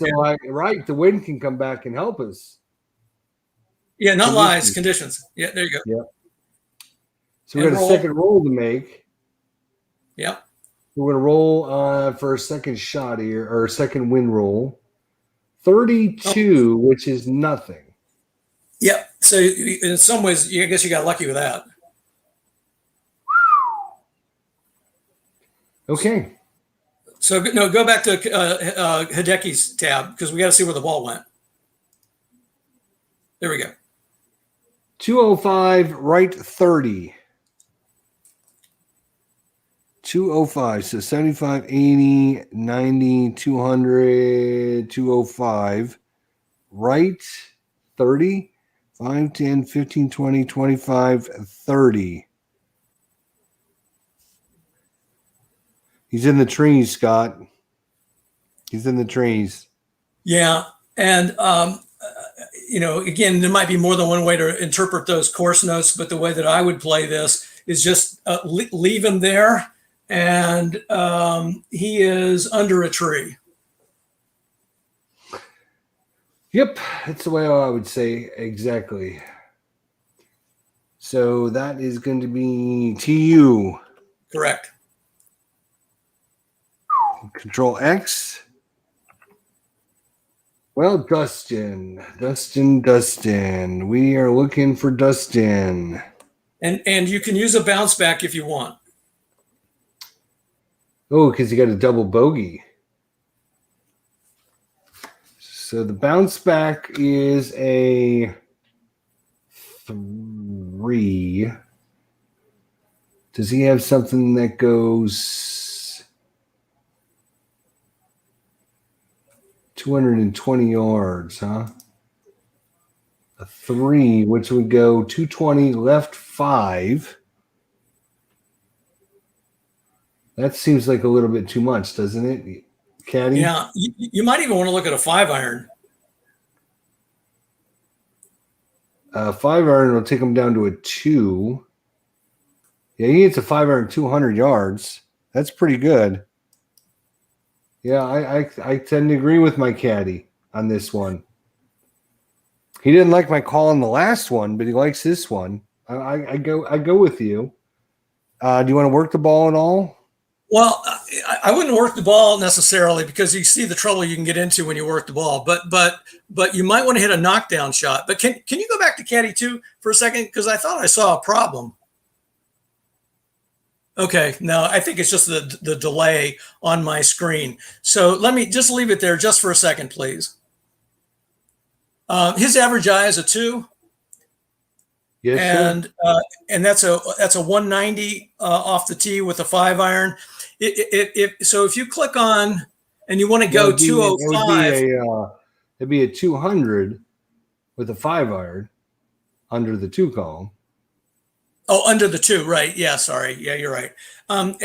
Right, the wind can come back and help us. Yeah, not lies, conditions. Yeah, there you go. Yeah. So we got a second roll to make. Yeah. We're gonna roll for a second shot here, or a second win roll. 32, which is nothing. Yeah. So in some ways, I guess you got lucky with that. Okay. So no, go back to Hideki's tab because we got to see where the ball went. There we go. 205, right 30. 205. So 75, 80, 90, 200, 205. Right 30. 5, 10, 15, 20, 25, 30. He's in the trees, Scott. He's in the trees. Yeah. And, again, there might be more than one way to interpret those course notes, but the way that I would play this is just leave him there. And he is under a tree. Yep, that's the way I would say exactly. So that is going to be TU. Correct. Control X. Well, Dustin. We are looking for Dustin. And you can use a bounce back if you want. Oh, because you got a double bogey. So the bounce back is a 3. Does he have something that goes 220 yards, huh? A 3, which would go 220 left 5. That seems like a little bit too much, doesn't it, Caddie? Yeah, you might even want to look at a 5-iron. 5-iron will take him down to a 2. Yeah, he hits a 5-iron 200 yards. That's pretty good. Yeah, I tend to agree with my caddy on this one. He didn't like my call on the last one, but he likes this one. I go with you. Do you want to work the ball at all? Well, I wouldn't work the ball necessarily because you see the trouble you can get into when you work the ball. But you might want to hit a knockdown shot. But can you go back to Caddie 2 for a second? Because I thought I saw a problem. Okay, no, I think it's just the delay on my screen. So let me just leave it there just for a second, please. His average eye is a 2. Yes, and that's a 190 off the tee with a 5-iron. So if you click on and you want to go 205, it'd be a 200 with a 5-iron under the 2 column. Oh, under the 2, right? Yeah, sorry. Yeah, you're right. And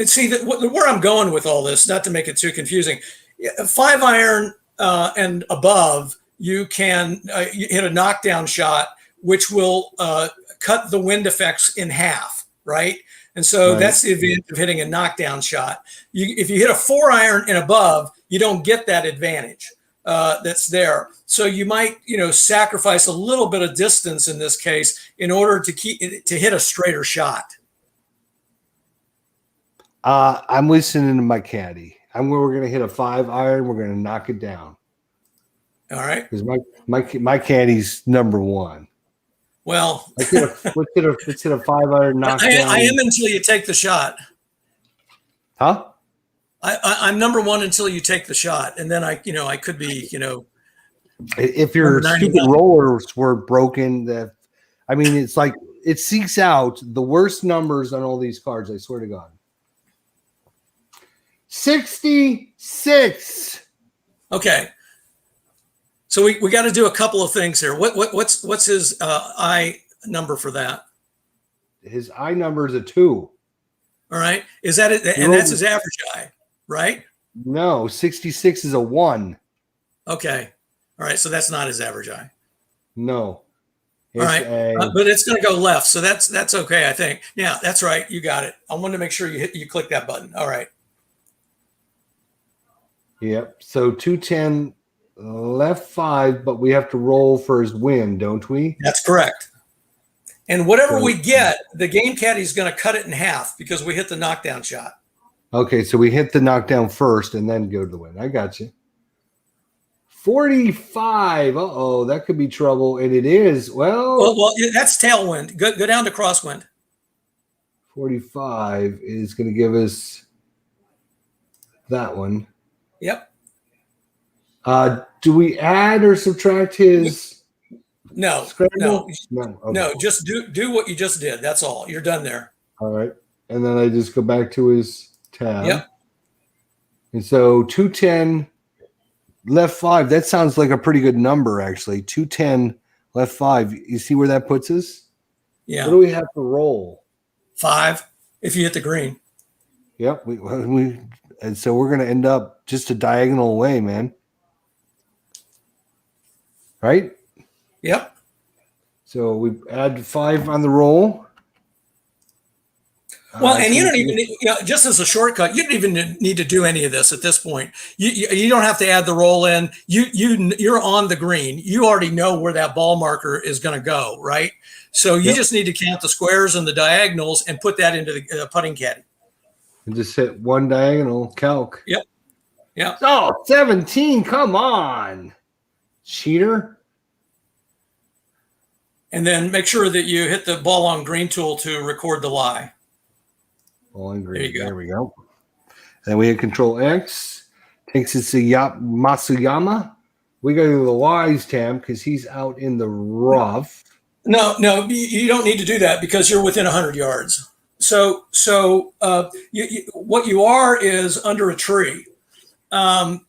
see where I'm going with all this, not to make it too confusing. 5-iron and above, you can you hit a knockdown shot, which will cut the wind effects in half, right? And so that's the advantage of hitting a knockdown shot. If you hit a 4-iron and above, you don't get that advantage that's there. So you might, sacrifice a little bit of distance in this case in order to hit a straighter shot. I'm listening to my caddy. We're going to hit a 5-iron. We're going to knock it down. All right. Because My caddy's number one. Well, Let's hit a 5-iron knockdown. I am until you take the shot. Huh? I'm number one until you take the shot, and then I could be, If your stupid rollers were broken, it's like it seeks out the worst numbers on all these cards. I swear to God. 66. Okay. So we got to do a couple of things here. What's his I number for that? His I number is a 2. All right. Is that it? And that's his average I, right? No, 66 is a 1. Okay. All right. So that's not his average I. No. All right. But it's going to go left. So that's okay, I think. Yeah, that's right. You got it. I wanted to make sure you click that button. All right. Yep. So 210 left 5, but we have to roll for his win, don't we? That's correct. And whatever we get, the game caddy is going to cut it in half because we hit the knockdown shot. Okay, so we hit the knockdown first and then go to the win. I got you. 45. Uh-oh, that could be trouble. And it is. Well, that's tailwind. Go down to crosswind. 45 is going to give us that one. Yep. Do we add or subtract his? No. Okay. No. Just do what you just did. That's all. You're done there. All right, and then I just go back to his tab. Yep. And so 210 left 5. That sounds like a pretty good number, actually. 210 left 5. You see where that puts us? Yeah. What do we have to roll? 5 if you hit the green. Yep. And so we're going to end up just a diagonal away, man. Right? Yep. So we add 5 on the roll. Well, and you don't even need, just as a shortcut, you don't even need to do any of this at this point. You don't have to add the roll in. You're on the green. You already know where that ball marker is going to go, right? So you just need to count the squares and the diagonals and put that into the putting caddy. And just hit one diagonal calc. Yep. Yeah. Oh, 17. Come on. Cheater. And then make sure that you hit the ball on green tool to record the lie. Ball on green. There you go. There we go. Then we hit Control X. Takes us to Masuyama. We go to the Y's tab because he's out in the rough. No, you don't need to do that because you're within 100 yards. So what you are is under a tree. I'm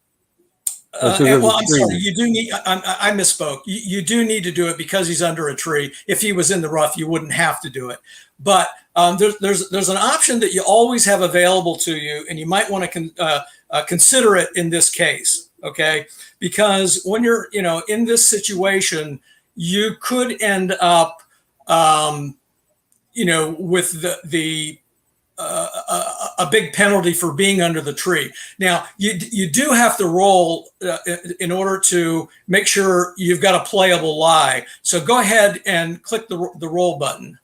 sorry. You do need. I misspoke. You do need to do it because he's under a tree. If he was in the rough, you wouldn't have to do it. But there's an option that you always have available to you, and you might want to consider it in this case. Okay, because when you're in this situation, you could end up with the a big penalty for being under the tree. Now, you do have to roll in order to make sure you've got a playable lie. So go ahead and click the roll button.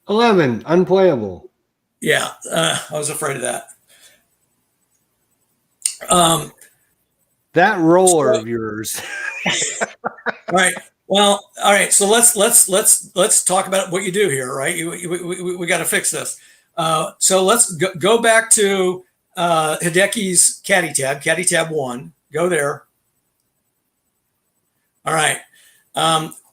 11, unplayable. Yeah, I was afraid of that. That roller of yours. Right. Well, all right. So let's talk about what you do here, right? We got to fix this. So let's go back to Hideki's Caddie tab 1. Go there. All right.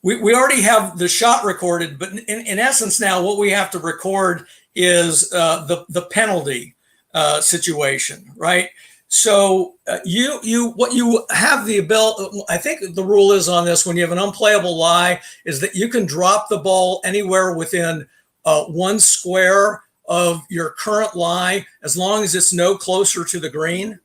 We already have the shot recorded, but in essence now what we have to record is the penalty situation, right? So what you have the ability, I think the rule is on this when you have an unplayable lie is that you can drop the ball anywhere within 1 square of your current lie as long as it's no closer to the green.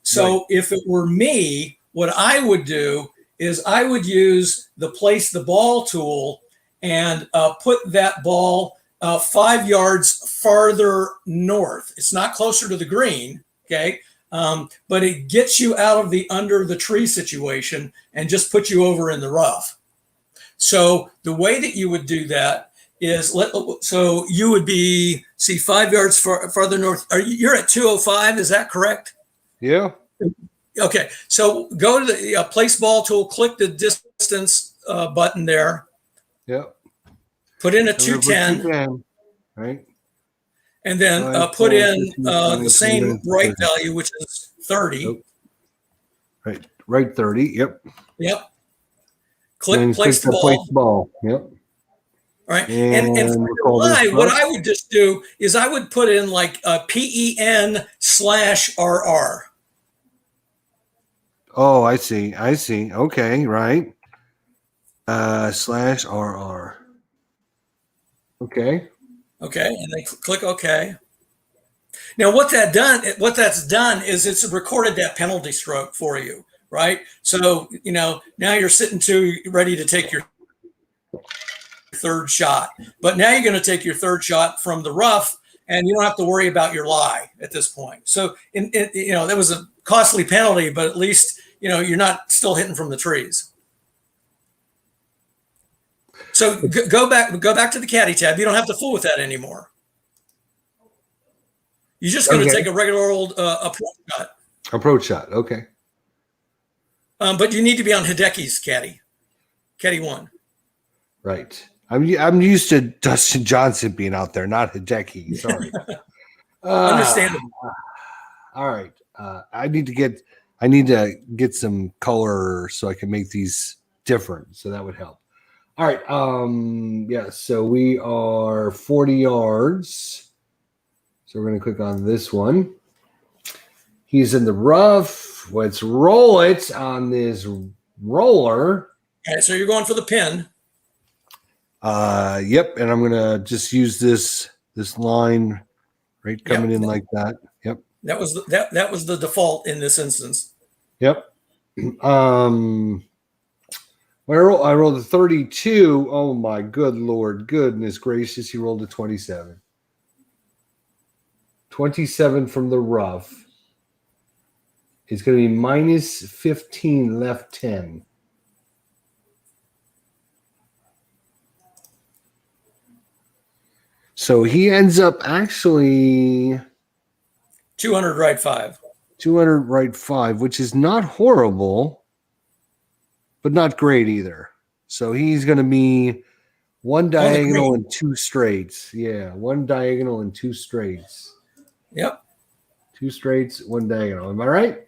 So if it were me, what I would do is I would use the place the ball tool and put that ball 5 yards farther north. It's not closer to the green. Okay. But it gets you out of the under the tree situation and just put you over in the rough. So the way that you would do that is so you would be 5 yards farther north. You're at 205. Is that correct? Yeah. Okay, so go to the place ball tool, click the distance button there, Yep. put in a I'm gonna put 210, 210, right? and then 5, put 12, in 15, the 20, same 21, right 30. value, which is 30. Oh, right 30. Yep. Yep. Then Click click place the the place ball. ball. Yep. All right. And for And we'll your call this lie, what rough. I would just do is I would put in like PEN/RR. Oh, I see. I see. Okay, right. Slash RR. Okay. Okay, and then click OK. Now, what that's done is it's recorded that penalty stroke for you, right? So now you're sitting ready to take your third shot, but now you're going to take your third shot from the rough, and you don't have to worry about your lie at this point. So, that was a costly penalty, but at least you're not still hitting from the trees. So go back to the caddy tab. You don't have to fool with that anymore. You're just going to take a regular old approach shot. Approach shot. Okay. But you need to be on Hideki's caddy 1. Right. I'm used to Dustin Johnson being out there, not Hideki. Sorry. Understandable. All right. I need to get some color so I can make these different. So that would help. All right. Yeah. So we are 40 yards. So we're going to click on this one. He's in the rough. Let's roll it on this roller. All right. So you're going for the pin. Yep. And I'm going to just use this line right coming in like that. Yep. That was the default in this instance. Yep. When I rolled a 32. Oh my good Lord, goodness gracious! He rolled a 27. 27 from the rough. It's going to be minus 15, left 10. So he ends up actually 200 right 5. 200 right 5, which is not horrible, but not great either. So he's going to be one diagonal and 2 straights. Yeah, one diagonal and 2 straights. Yep. 2 straights, 1 diagonal. Am I right?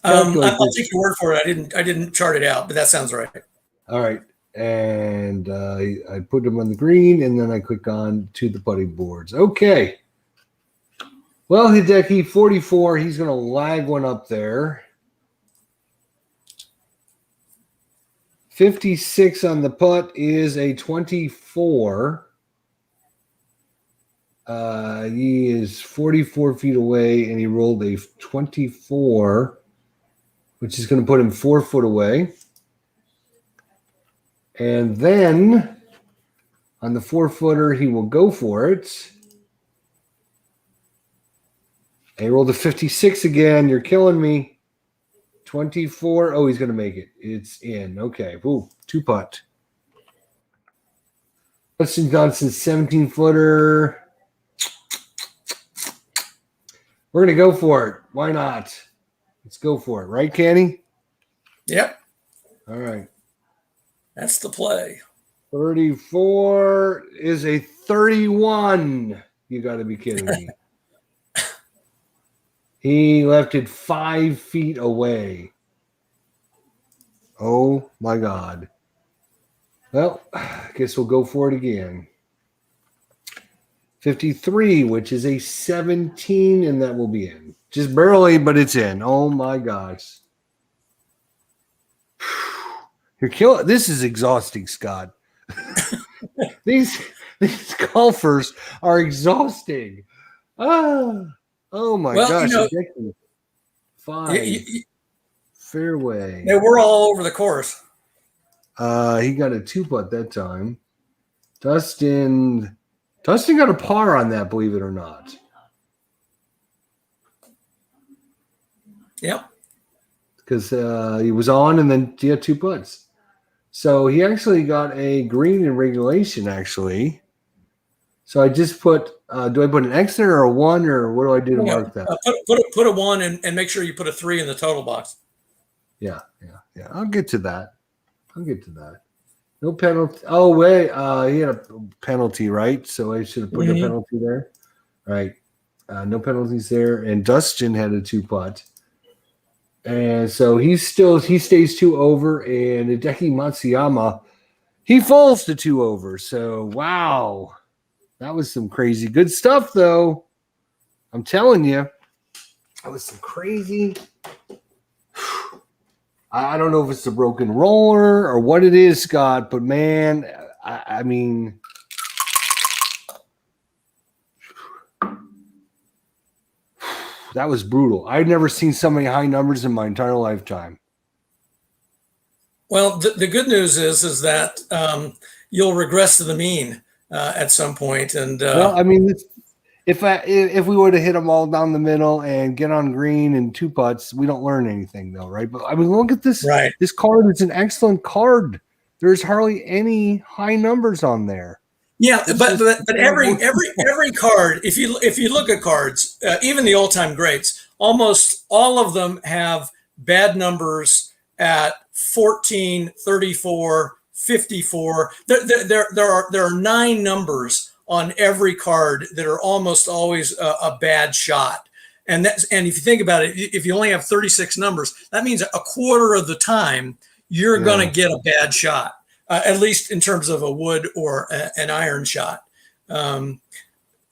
I'll take your word for it. I didn't chart it out, but that sounds right. All right. And I put them on the green, and then I click on to the putting boards. Okay. Well, Hideki, 44. He's going to lag one up there. 56 on the putt is a 24. He is 44 feet away, and he rolled a 24, which is going to put him 4 foot away. And then on the 4-footer, he will go for it. And he rolled a 56 again. You're killing me. 24. Oh, he's going to make it. It's in. Okay. Ooh, 2 putt. Dustin Johnson, 17-footer. We're going to go for it. Why not? Let's go for it. Right, Caddie? Yep. All right. That's the play. 34 is a 31. You got to be kidding me. He left it 5 feet away. Oh, my God. Well, I guess we'll go for it again. 53, which is a 17, and that will be in. Just barely, but it's in. Oh, my gosh. You're killing. This is exhausting, Scott. These golfers are exhausting. Oh my gosh. 5 fairway. They were all over the course. He got a 2-putt that time. Dustin got a par on that, believe it or not. Yep. Because he was on, and then he had 2 putts. So he actually got a green in regulation, actually. So I just put, do I put an X there or a 1 or what do I do to mark that? Put a 1 and make sure you put a 3 in the total box. Yeah. I'll get to that. No penalty. Oh, wait. He had a penalty, right? So I should have put a penalty there. Right. No penalties there. And Dustin had a 2-putt. And so he stays 2 over. And Hideki Matsuyama, he falls to 2 over. So, wow. That was some crazy good stuff, though. I'm telling you. That was some crazy. I don't know if it's the broken roller or what it is, Scott, but man, I mean, that was brutal. I've never seen so many high numbers in my entire lifetime. Well, the good news is that you'll regress to the mean at some point. And well, I mean, if we were to hit them all down the middle and get on green and 2 putts, we don't learn anything though, right? But I mean, look at this. Right. This card is an excellent card. There's hardly any high numbers on there. Yeah, but every card, if you look at cards, even the all-time greats, almost all of them have bad numbers at 14, 34, 54. There are 9 numbers on every card that are almost always a bad shot. And if you think about it, if you only have 36 numbers, that means a quarter of the time you're going to get a bad shot, at least in terms of a wood or an iron shot. And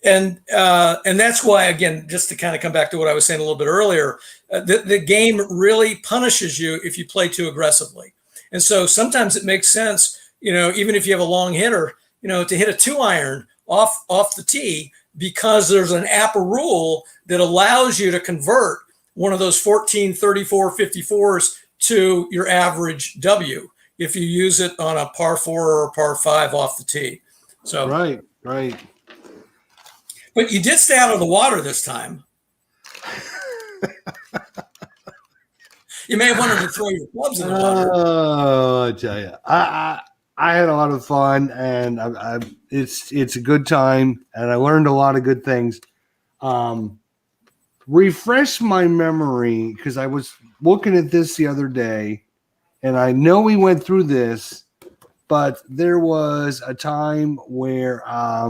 that's why, again, just to kind of come back to what I was saying a little bit earlier, the game really punishes you if you play too aggressively. And so sometimes it makes sense, even if you have a long hitter, to hit a 2-iron off the tee, because there's an APBA rule that allows you to convert one of those 14, 34, 54s to your average W if you use it on a par 4 or a par 5 off the tee. So right. But you did stay out of the water this time. You may have wanted to throw your clubs in the water. Oh, I tell you, I had a lot of fun, and it's a good time, and I learned a lot of good things. Refresh my memory, because I was looking at this the other day, and I know we went through this, but there was a time where I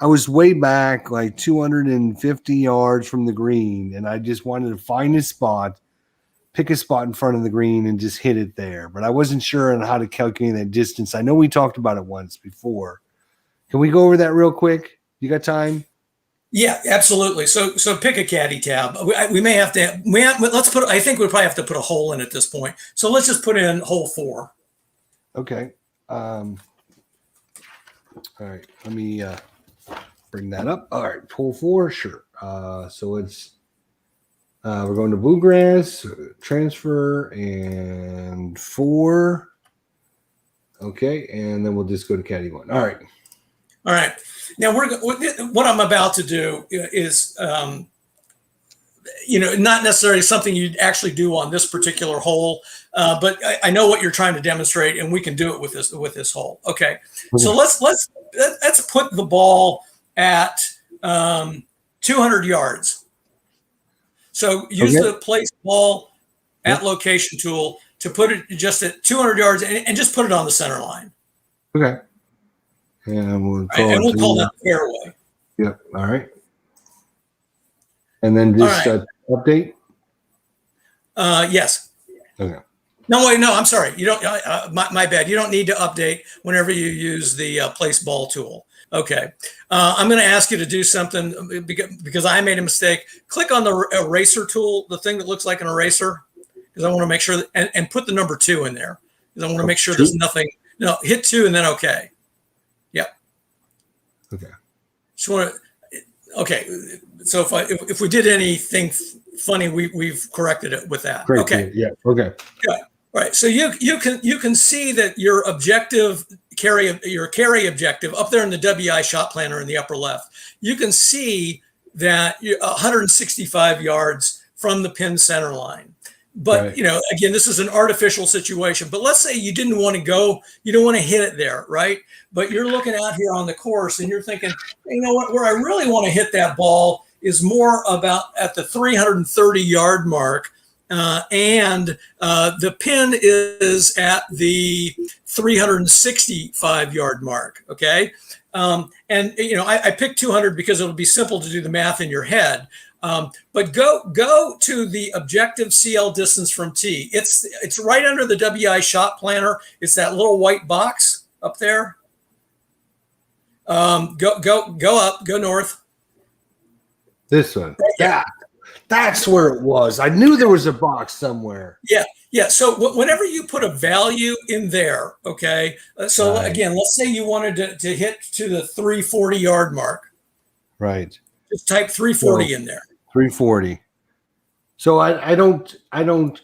was way back, like 250 yards from the green, and I just wanted to find a spot, pick a spot in front of the green, and just hit it there. But I wasn't sure on how to calculate that distance. I know we talked about it once before. Can we go over that real quick? You got time? Yeah, absolutely. So pick a caddy tab. We may have to. Let's put. I think we probably have to put a hole in at this point. So let's just put in hole 4. Okay. All right. Let me bring that up. All right. Hole 4. Sure. So it's we're going to Bluegrass, transfer, and 4. Okay, and then we'll just go to caddy 1. All right. Now what I'm about to do is, not necessarily something you'd actually do on this particular hole, but I know what you're trying to demonstrate, and we can do it with this hole. Okay. So let's put the ball at 200 yards. So use the place ball at location tool to put it just at 200 yards and just put it on the center line. Okay. And we'll call that fairway. Yep. All right. And then just update. Yes. Okay. No, wait, no, I'm sorry. You don't. My bad. You don't need to update whenever you use the place ball tool. Okay. I'm going to ask you to do something because I made a mistake. Click on the eraser tool, the thing that looks like an eraser, because I want to make sure and put the number 2 in there because I want to make sure there's nothing. No, hit 2 and then okay. Yep. Okay. Just want to. Okay. So if we did anything funny, we've corrected it with that. Great. Okay. Yeah. Okay. Good. All right. So you can see that your carry objective up there in the WI shot planner in the upper left. You can see that you're 165 yards from the pin center line. But, Right. again, this is an artificial situation. But let's say you didn't want to go, you don't want to hit it there, right? But you're looking out here on the course and you're thinking, you know what, where I really want to hit that ball is more about at the 330-yard mark. And the pin is at the 365-yard mark. Okay. I picked 200 because it'll be simple to do the math in your head. But go to the objective CL distance from tee. It's right under the WI shot planner. It's that little white box up there. Go up, go north. This one. Right, yeah. That's where it was. I knew there was a box somewhere. Yeah. So whenever you put a value in there, okay. So Right. again, let's say you wanted to hit to the 340-yard mark. Right. Just type 340 in there. 340. So I don't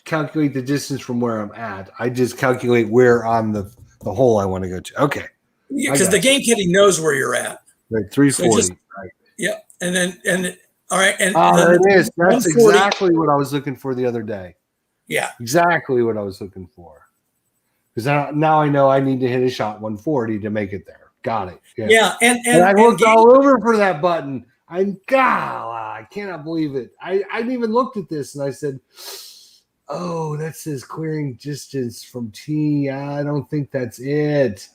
calculate the distance from where I'm at. I just calculate where on the hole I want to go to. Okay. Yeah, because the game caddy knows where you're at. Right. 340. So right. Yeah. And all right. And there it is. That's 140. exactly what I was looking for the other day. Yeah. Exactly what I was looking for. Because now I know I need to hit a shot 140 to make it there. Got it. Yeah. And I looked all over for that button. I cannot believe it. I even looked at this and I said, oh, that says clearing distance from tee. I don't think that's it.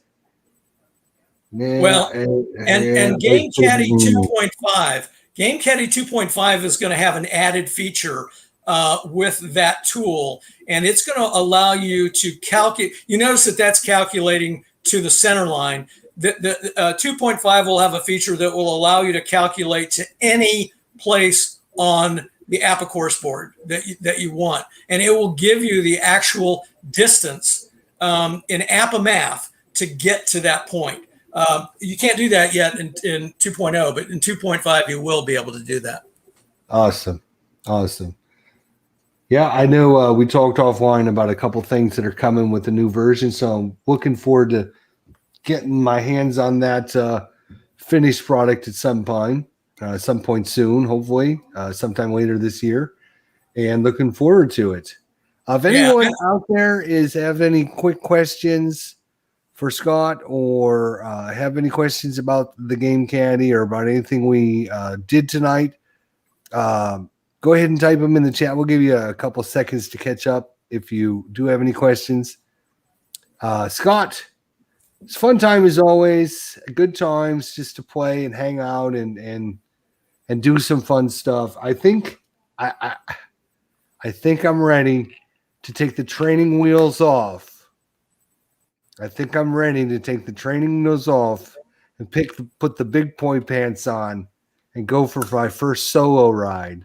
Man, Well, and Game Caddy 2.5. Game Caddy 2.5 is going to have an added feature with that tool, and it's going to allow you to calculate. You notice that that's calculating to the center line. The 2.5 will have a feature that will allow you to calculate to any place on the APBA course board that you want, and it will give you the actual distance in APBA math to get to that point. You can't do that yet in 2.0, but in 2.5 you will be able to do that. Awesome. Yeah, I know we talked offline about a couple things that are coming with the new version, so I'm looking forward to getting my hands on that finished product at some point soon, hopefully, sometime later this year, and looking forward to it. If anyone out there have any quick questions for Scott or have any questions about the Game Caddy or about anything we did tonight, go ahead and type them in the chat. We'll give you a couple seconds to catch up if you do have any questions. Scott, it's fun time as always. Good times just to play and hang out and do some fun stuff. I think I'm ready to take the training wheels off. And put the big boy pants on and go for my first solo ride.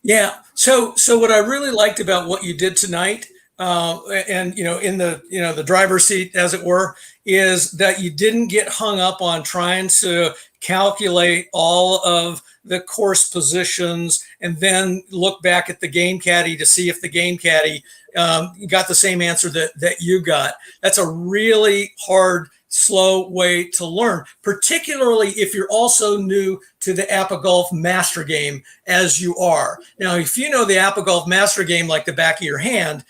Yeah. So what I really liked about what you did tonight, and in the driver's seat, as it were, is that you didn't get hung up on trying to calculate all of the course positions and then look back at the Game Caddy to see if the Game Caddy got the same answer that you got. That's a really hard, slow way to learn, particularly if you're also new to the APBA Golf Master Game as you are. Now, if you know the APBA Golf Master Game like the back of your hand,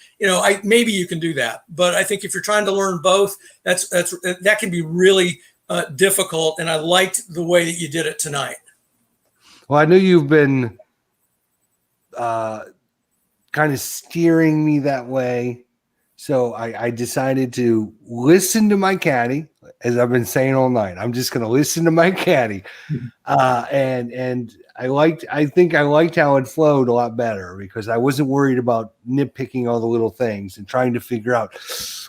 maybe you can do that. But I think if you're trying to learn both, that can be really difficult. And I liked the way that you did it tonight. Well, I know you've been kind of steering me that way. So I decided to listen to my caddy, as I've been saying all night. I'm just going to listen to my caddy. And I think I liked how it flowed a lot better because I wasn't worried about nitpicking all the little things and trying to figure out,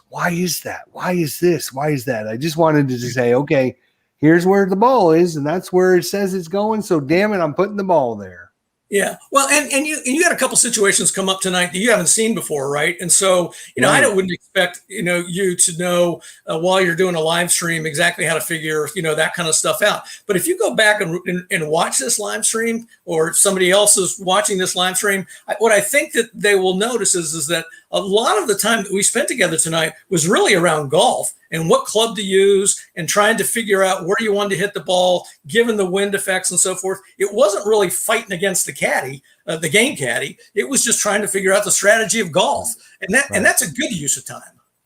why is that? Why is this? Why is that? I just wanted to just say, okay, here's where the ball is, and that's where it says it's going. So damn it, I'm putting the ball there. Yeah. Well, and you had a couple situations come up tonight that you haven't seen before, right? And so, Right. I wouldn't expect, you to know while you're doing a live stream exactly how to figure, that kind of stuff out. But if you go back and watch this live stream, or somebody else is watching this live stream, what I think that they will notice is that a lot of the time that we spent together tonight was really around golf. and what club to use and trying to figure out where you wanted to hit the ball, given the wind effects and so forth. It wasn't really fighting against the caddy, the game caddy. It was just trying to figure out the strategy of golf. And that's a good use of time.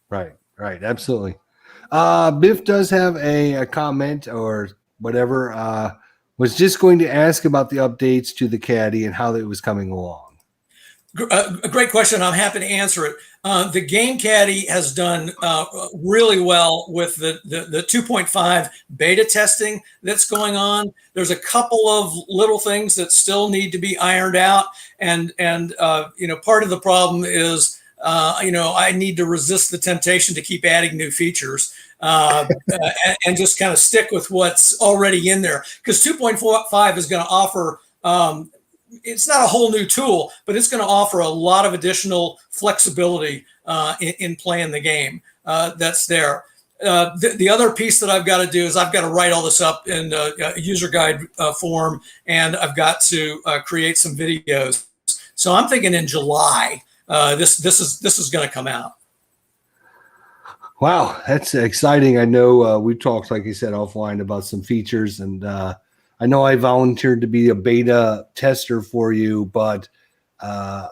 Right. Absolutely. Biff does have a comment or whatever. Was just going to ask about the updates to the caddy and how it was coming along. A great question. I'm happy to answer it. The game caddy has done really well with the 2.5 beta testing that's going on. There's a couple of little things that still need to be ironed out. And part of the problem is, I need to resist the temptation to keep adding new features and just kind of stick with what's already in there. Because 2.5 is going to offer, it's not a whole new tool, but it's going to offer a lot of additional flexibility in playing the game that's there. The other piece that I've got to do is I've got to write all this up in a user guide form, and I've got to create some videos. So I'm thinking in July, this is going to come out. Wow, that's exciting. I know we talked, like you said, offline about some features, and I know I volunteered to be a beta tester for you, but I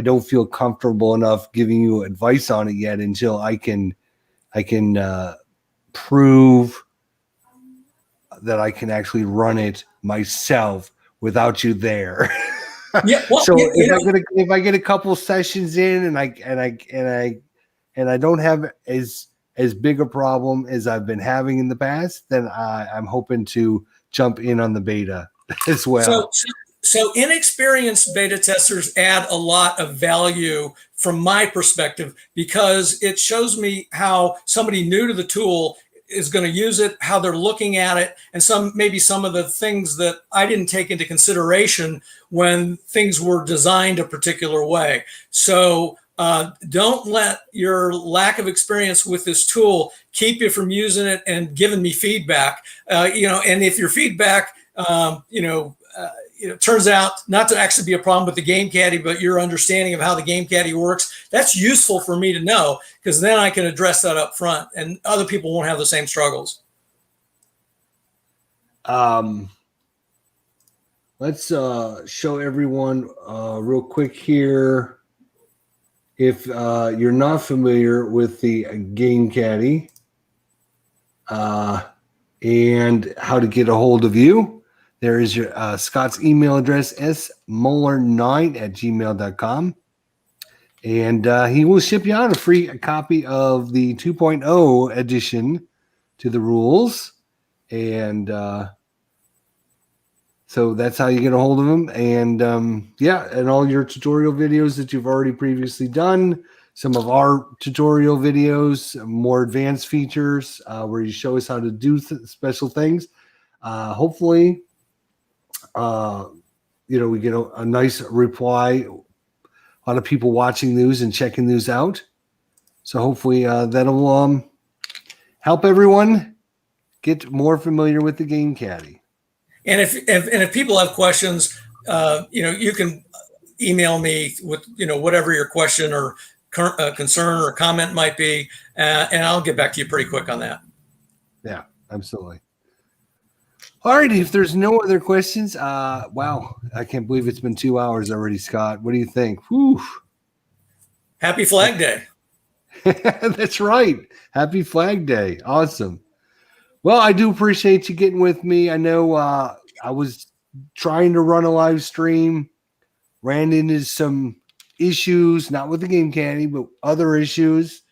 don't feel comfortable enough giving you advice on it yet until I can prove that I can actually run it myself without you there. Yeah, well, so if I get a couple sessions in and I don't have as big a problem as I've been having in the past, then I'm hoping to jump in on the beta as well. So inexperienced beta testers add a lot of value from my perspective, because it shows me how somebody new to the tool is going to use it, how they're looking at it, and maybe some of the things that I didn't take into consideration when things were designed a particular way. So don't let your lack of experience with this tool keep you from using it and giving me feedback. And if your feedback, turns out not to actually be a problem with the Game Caddy, but your understanding of how the Game Caddy works, that's useful for me to know, because then I can address that up front and other people won't have the same struggles. Let's show everyone real quick here. If you're not familiar with the Game Caddy and how to get a hold of you, there is your Scott's email address, smuller9@gmail.com. And he will ship you out a free copy of the 2.0 edition to the rules. And so that's how you get a hold of him. And and all your tutorial videos that you've already previously done, some of our tutorial videos, more advanced features where you show us how to do special things. Hopefully, we get a nice reply. A lot of people watching these and checking these out. So hopefully that'll help everyone get more familiar with the Game Caddy. And if people have questions, you can email me with whatever your question or concern or comment might be, and I'll get back to you pretty quick on that. Yeah, absolutely. All right, if there's no other questions, wow, I can't believe it's been 2 hours already, Scott. What do you think? Whew. Happy Flag Day. That's right. Happy Flag Day. Awesome. Well, I do appreciate you getting with me. I know I was trying to run a live stream, ran into some issues, not with the Game Caddy, but other issues.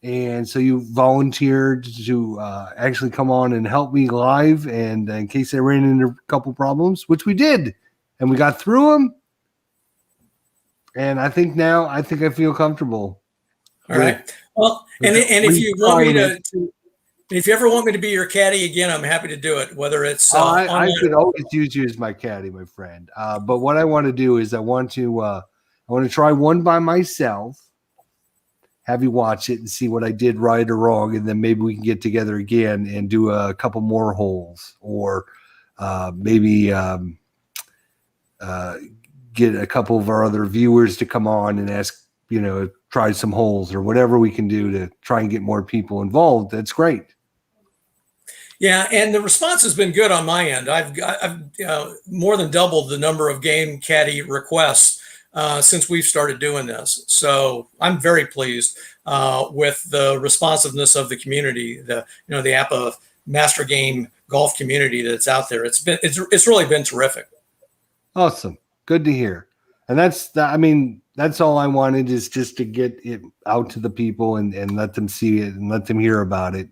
And so you volunteered to actually come on and help me live. And in case I ran into a couple problems, which we did, and we got through them. And I think I feel comfortable. All right. Well, and if you want me to if you ever want me to be your caddy again, I'm happy to do it. Whether it's I could always use you as my caddy, my friend. But what I want to do is I want to try one by myself. Have you watch it and see what I did right or wrong, and then maybe we can get together again and do a couple more holes, or maybe get a couple of our other viewers to come on and ask try some holes or whatever we can do to try and get more people involved. That's great. Yeah, and the response has been good on my end. I've more than doubled the number of game caddy requests since we've started doing this. So I'm very pleased with the responsiveness of the community, the APBA master game golf community that's out there. It's really been terrific. Awesome. Good to hear. And that's all I wanted, is just to get it out to the people and let them see it and let them hear about it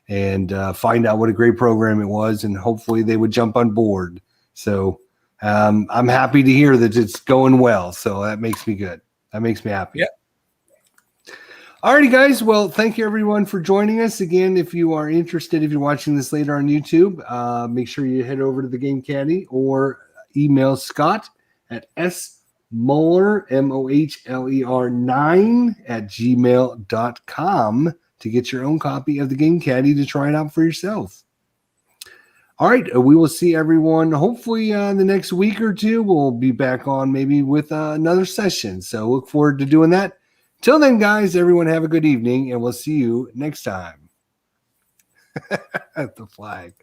and find out what a great program it was. And hopefully they would jump on board. So I'm happy to hear that it's going well. So that makes me good. That makes me happy. Yeah. All righty, guys. Well, thank you everyone for joining us again. If you are interested, if you're watching this later on YouTube, make sure you head over to the Game Caddy or email Scott at smohler, MOHLER 9 @gmail.com to get your own copy of the Game Caddy to try it out for yourself. All right, we will see everyone hopefully the next week or two. We'll be back on maybe with another session. So look forward to doing that. Till then, guys, everyone have a good evening, and we'll see you next time. At the flag.